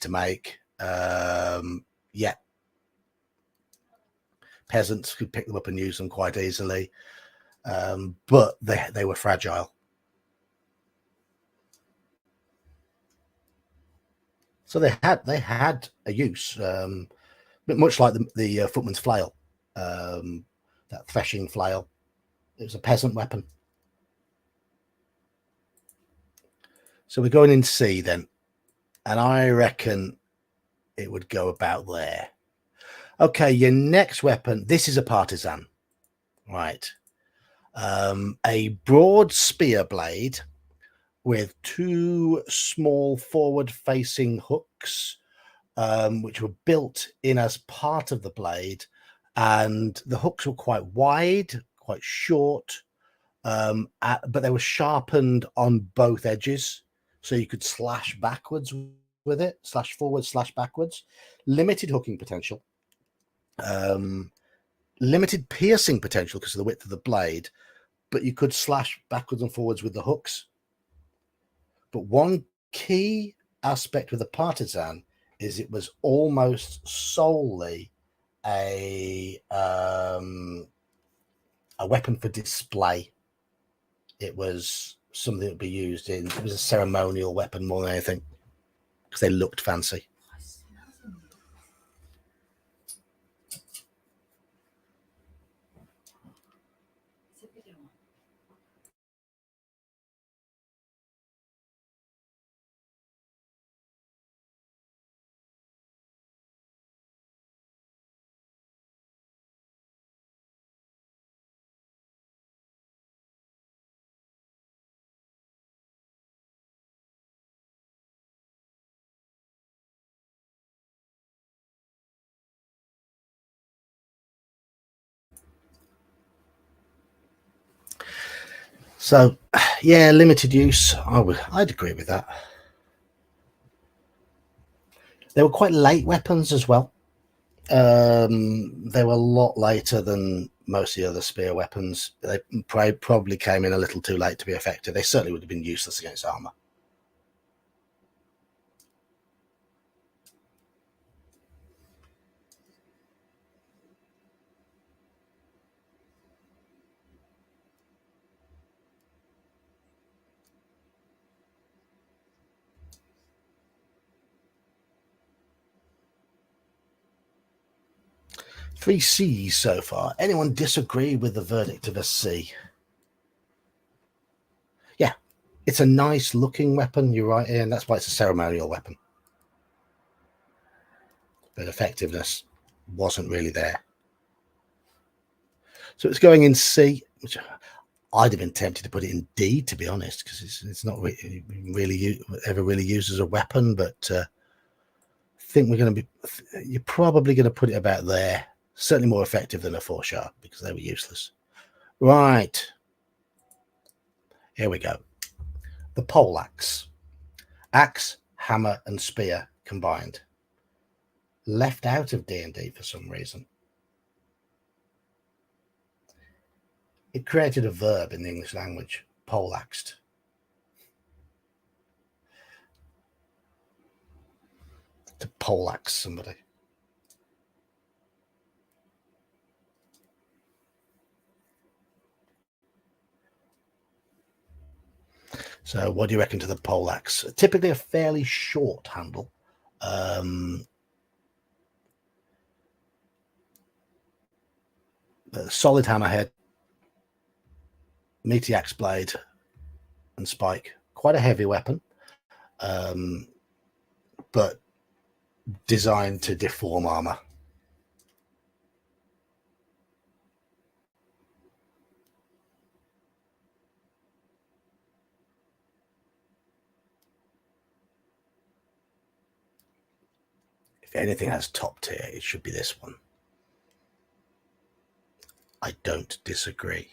make. Yeah, peasants could pick them up and use them quite easily, but they were fragile. So they had a use, but much like the footman's flail, that threshing flail. It was a peasant weapon. So we're going in C then, and I reckon it would go about there. Okay, your next weapon. This is a partisan, right? A broad spear blade with two small forward-facing hooks, which were built in as part of the blade, and the hooks were quite wide, quite short, but they were sharpened on both edges, so you could slash backwards with it, slash forward, slash backwards. Limited hooking potential, limited piercing potential because of the width of the blade, but you could slash backwards and forwards with the hooks. But one key aspect with the partisan is it was almost solely a weapon for display. It was something that would be used in. It was a ceremonial weapon more than anything because they looked fancy. So, yeah, limited use. I'd agree with that. They were quite late weapons as well. They were a lot later than most of the other spear weapons. They probably came in a little too late to be effective. They certainly would have been useless against armor. Three C's so far. Anyone disagree with the verdict of a C? Yeah, it's a nice looking weapon. You're right, Ian. That's why it's a ceremonial weapon. But effectiveness wasn't really there. So it's going in C, which I'd have been tempted to put it in D, to be honest, because it's not really ever really used as a weapon. But I think you're probably going to put it about there. Certainly more effective than a 4-sharp because they were useless. Right. Here we go. The poleaxe. Axe, hammer, and spear combined. Left out of D&D for some reason. It created a verb in the English language, poleaxed. To poleaxe somebody. So what do you reckon to the poleaxe? Typically a fairly short handle. Solid hammerhead, meaty axe blade, and spike. Quite a heavy weapon, but designed to deform armor. If anything has top tier, it should be this one. I don't disagree.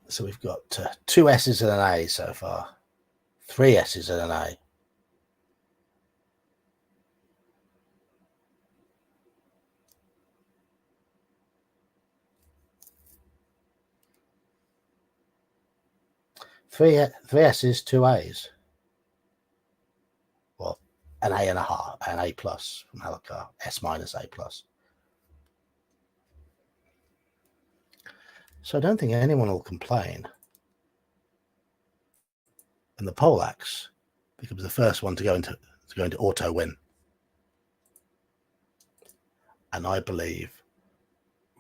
So we've got 2 S's and an A so far. 3 S's and an A. Three S's, 2 A's. Well, an A and a half, an A plus from Halakar, S minus A plus. So I don't think anyone will complain. And the poleaxe becomes the first one to go into auto win. And I believe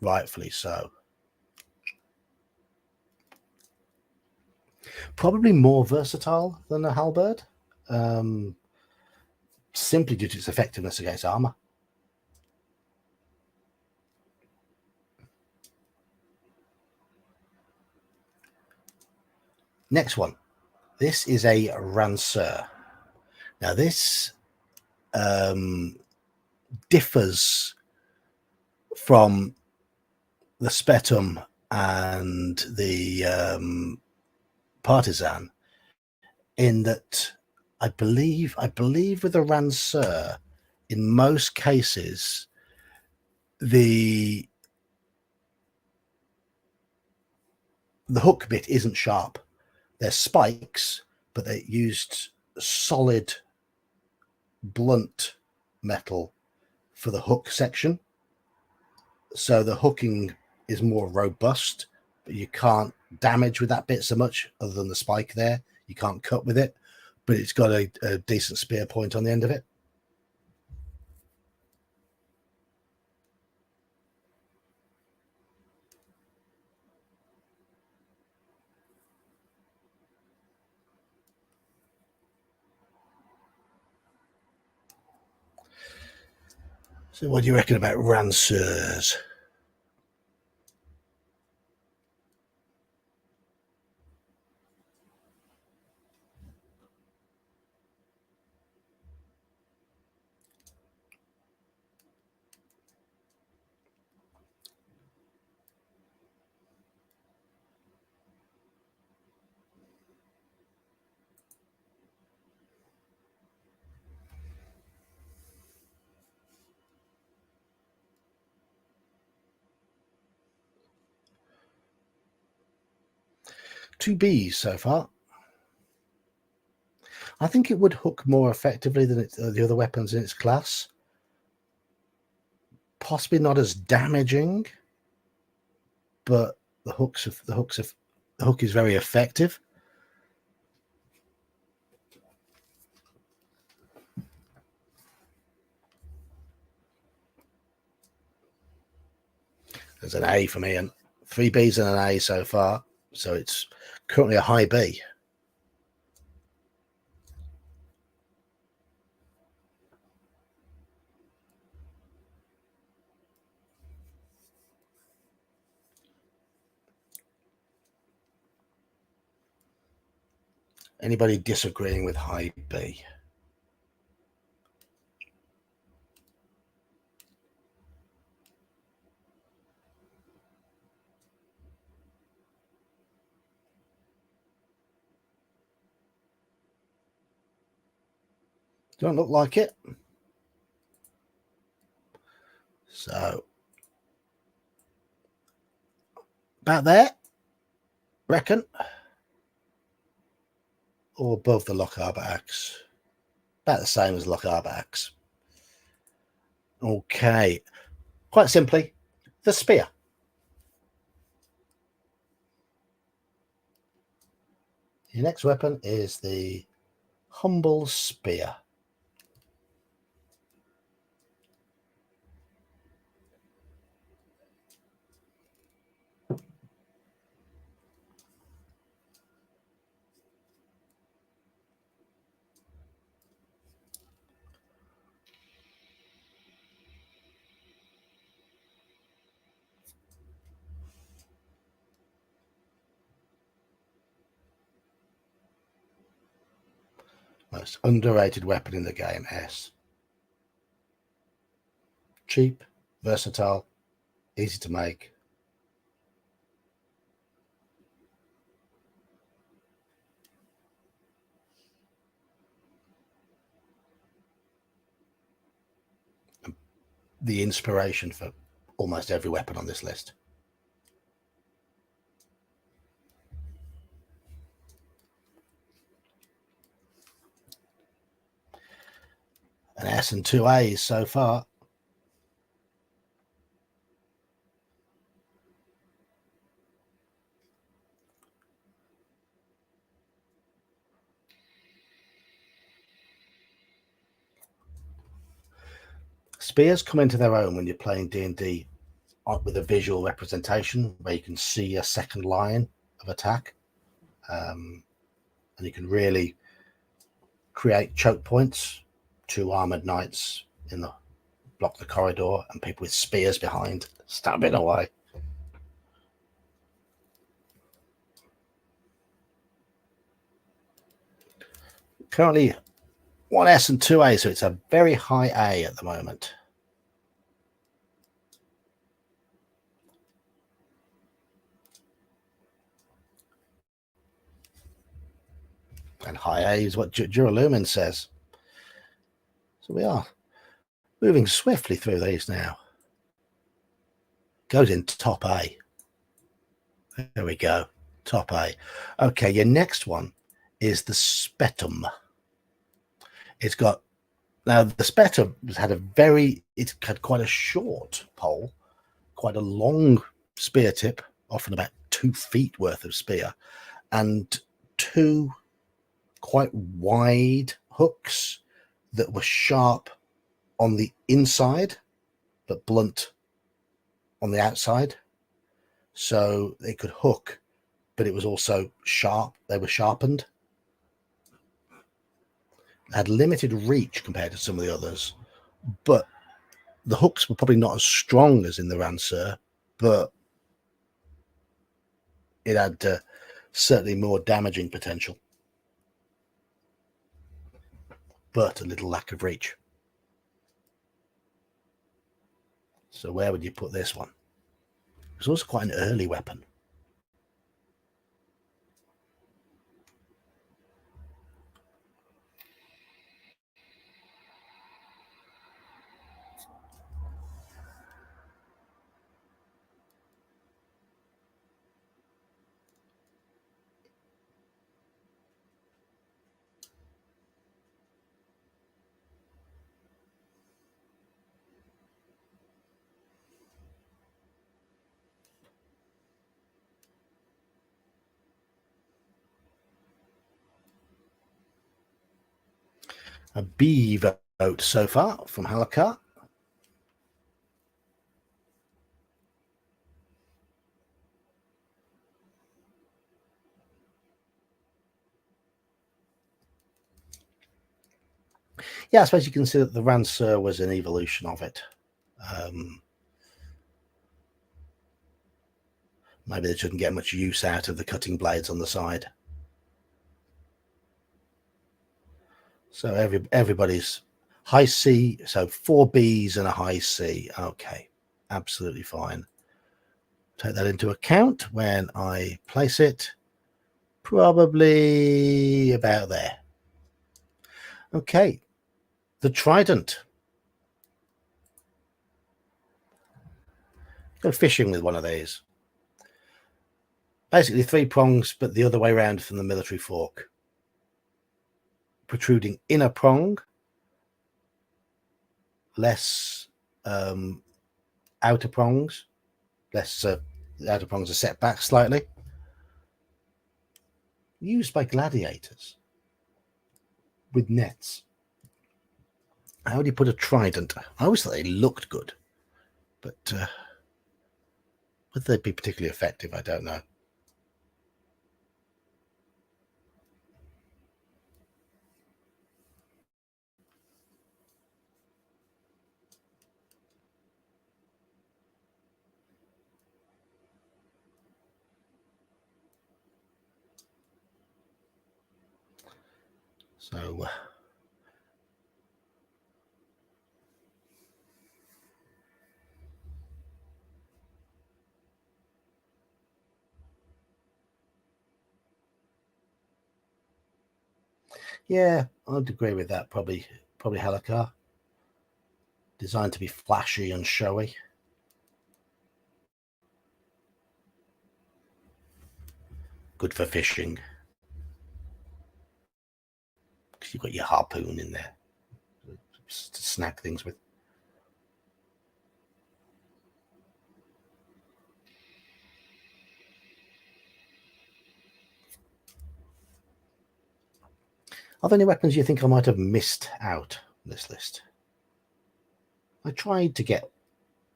rightfully so. Probably more versatile than a halberd, simply due to its effectiveness against armor. Next one. This is a ranseur. Now this differs from the spetum and the partisan in that I believe with a ranseur, in most cases, the hook bit isn't sharp. They're spikes, but they're used solid, blunt metal for the hook section. So the hooking is more robust, but you can't damage with that bit so much other than the spike there. You can't cut with it, but it's got a decent spear point on the end of it. So what do you reckon about Rancers? Two Bs so far. I think it would hook more effectively than the other weapons in its class. Possibly not as damaging, but the hook is very effective. There's an A for me, and 3 Bs and an A so far. So it's currently a high B. Anybody disagreeing with high B? Don't look like it. So about there, reckon, or above the Loch Arbor axe. About the same as Loch Arbor axe. Okay, quite simply, the spear. Your next weapon is the humble spear. Most underrated weapon in the game, S. Cheap, versatile, easy to make. The inspiration for almost every weapon on this list. An S and 2 A's so far. Spears come into their own when you're playing D&D with a visual representation where you can see a second line of attack, and you can really create choke points. 2 armored knights in the block the corridor and people with spears behind stabbing away. Currently 1 S and 2 A, so it's a very high A at the moment. And high A is what Duralumin says. So we are moving swiftly through these now. Goes into top A. There we go. Top A. Okay, your next one is the Spetum. It's got Now, the Spectre it had quite a short pole, quite a long spear tip, often about 2 feet worth of spear, and 2 quite wide hooks that were sharp on the inside, but blunt on the outside. So they could hook, but it was also sharp. They were sharpened. Had limited reach compared to some of the others, but the hooks were probably not as strong as in the Ranseur, but it had certainly more damaging potential, but a little lack of reach. So where would you put this one? It was also quite an early weapon. A B vote so far from Halakar. Yeah, I suppose you can see that the Ranseur was an evolution of it. Maybe they shouldn't get much use out of the cutting blades on the side. So everybody's high C, so 4 Bs and a high C. Okay, absolutely fine. Take that into account when I place it. Probably about there. Okay, the Trident. Go fishing with one of these. Basically 3 prongs, but the other way around from the military fork. Protruding inner prong, less outer prongs, the outer prongs are set back slightly. Used by gladiators with nets. How do you put a trident? I always thought they looked good, but whether they'd be particularly effective, I don't know. So yeah, I'd agree with that. Probably Halakar. Designed to be flashy and showy. Good for fishing. Because you've got your harpoon in there to snag things with. Are there any weapons you think I might have missed out on this list? I tried to get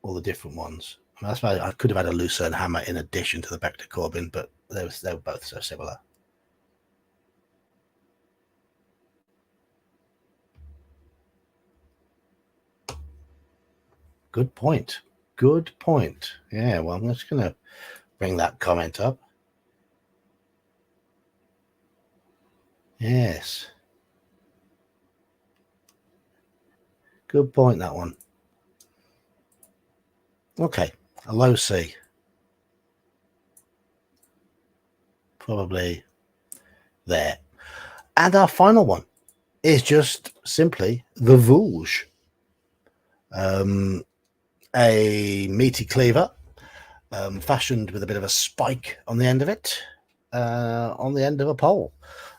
all the different ones. I mean, that's why I could have had a Lucerne hammer in addition to the Bector Corbin, but they were both so similar. Good point. Good point. Yeah, well, I'm just going to bring that comment up. Yes. Good point, that one. Okay, a low C. Probably there. And our final one is just simply the Vosges. A meaty cleaver, fashioned with a bit of a spike on the end of it, on the end of a pole.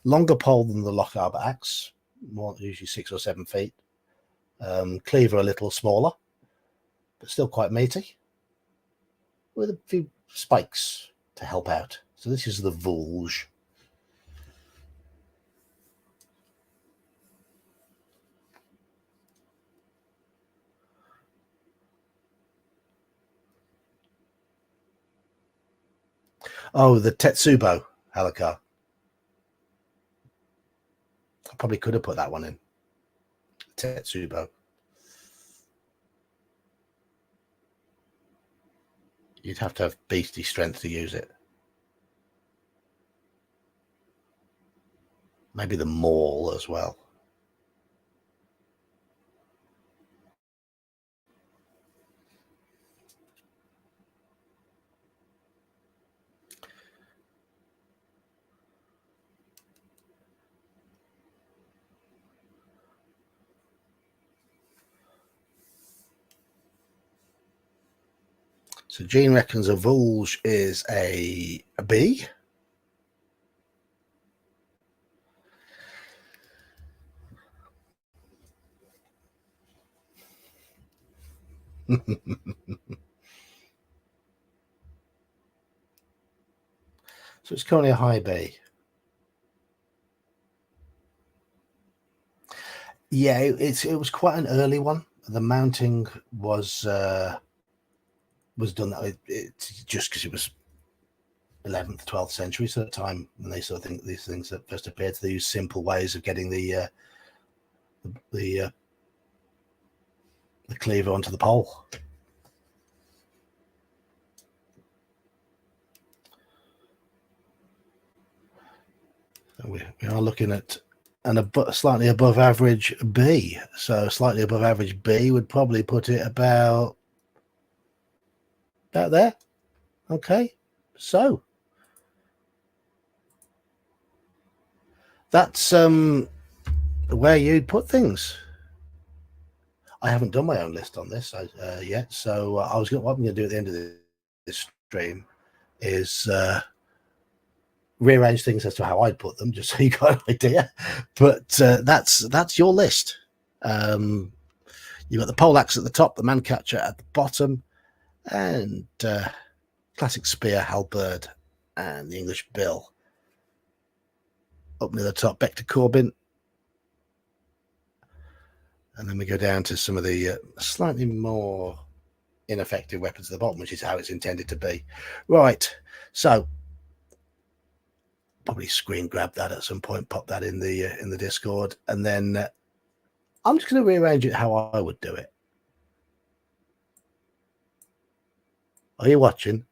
Longer pole than the Lochaber axe, more usually 6 or 7 feet. Cleaver a little smaller, but still quite meaty, with a few spikes to help out. So this is the Vulge. Oh, the Tetsubo Helicar. I probably could have put that one in. Tetsubo. You'd have to have beastie strength to use it. Maybe the Maul as well. So Gene reckons a Vulge is a B. So it's currently a high B. Yeah, it was quite an early one. The mounting was done that it's just because it was 11th, 12th century, so at the time when they sort of think these things that first appeared, they use simple ways of getting the cleaver onto the pole. So we are looking at a slightly above average B. So slightly above average B would probably put it about there. Okay, so that's where you'd put things. I haven't done my own list on this yet, so what I'm going to do at the end of this stream is rearrange things as to how I'd put them, just so you got an idea. But that's your list. You've got the poleaxe at the top, the man catcher at the bottom, and classic spear, halberd, and the English bill up near the top. Back to Corbin. And then we go down to some of the slightly more ineffective weapons at the bottom, which is how it's intended to be. Right. So probably screen grab that at some point, pop that in the Discord, and then I'm just going to rearrange it how I would do it. Are you watching?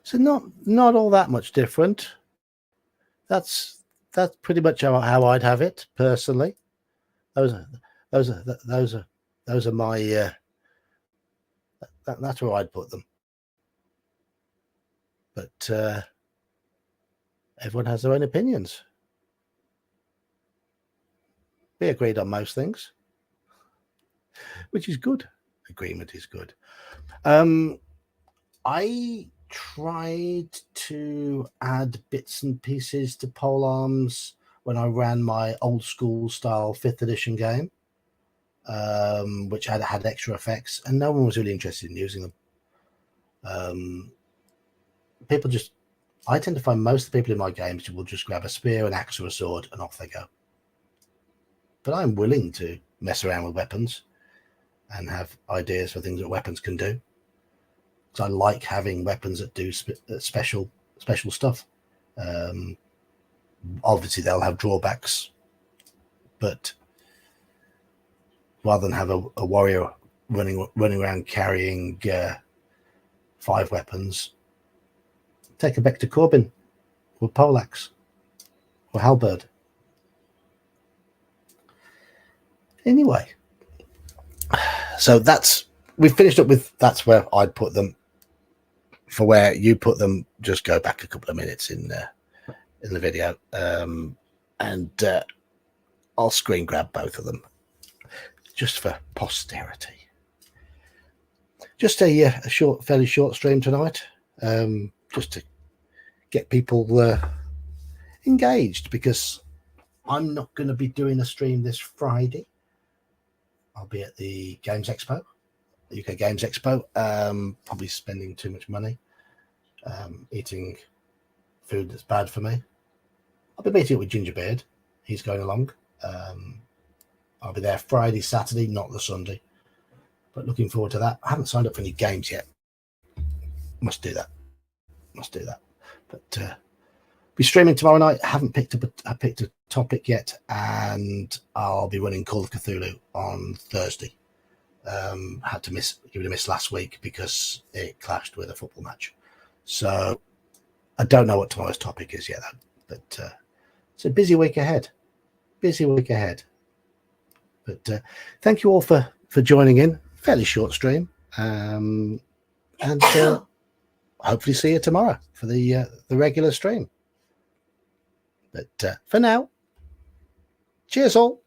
So not all that much different. That's pretty much how I'd have it personally. Those are my that's where I'd put them. But everyone has their own opinions. We agreed on most things, which is good. Agreement is good. I tried to add bits and pieces to Polearms when I ran my old school style 5th edition game, which had extra effects, and no one was really interested in using them. I tend to find most of the people in my games will just grab a spear, an axe, or a sword, and off they go. But I'm willing to mess around with weapons and have ideas for things that weapons can do. So I like having weapons that do special stuff. Obviously, they'll have drawbacks, but rather than have a warrior running around carrying 5 weapons, take a back to Corbin with poleaxe or halberd. Anyway, so we've finished up with that's where I'd put them for where you put them, just go back a couple of minutes in the video, and I'll screen grab both of them just for posterity. Just a fairly short stream tonight, just to get people engaged, because I'm not going to be doing a stream this Friday. I'll be at the Games Expo, the UK Games Expo, probably spending too much money, eating food that's bad for me. I'll be meeting up with Gingerbeard. He's going along. I'll be there Friday, Saturday, not the Sunday. But looking forward to that. I haven't signed up for any games yet. Must do that. But be streaming tomorrow night. I haven't picked a topic yet, and I'll be running Call of Cthulhu on Thursday. Had to give it a miss last week because it clashed with a football match. So I don't know what tomorrow's topic is yet, but it's a busy week ahead. But thank you all for joining in. Fairly short stream, and hopefully see you tomorrow for the regular stream. But for now, cheers all.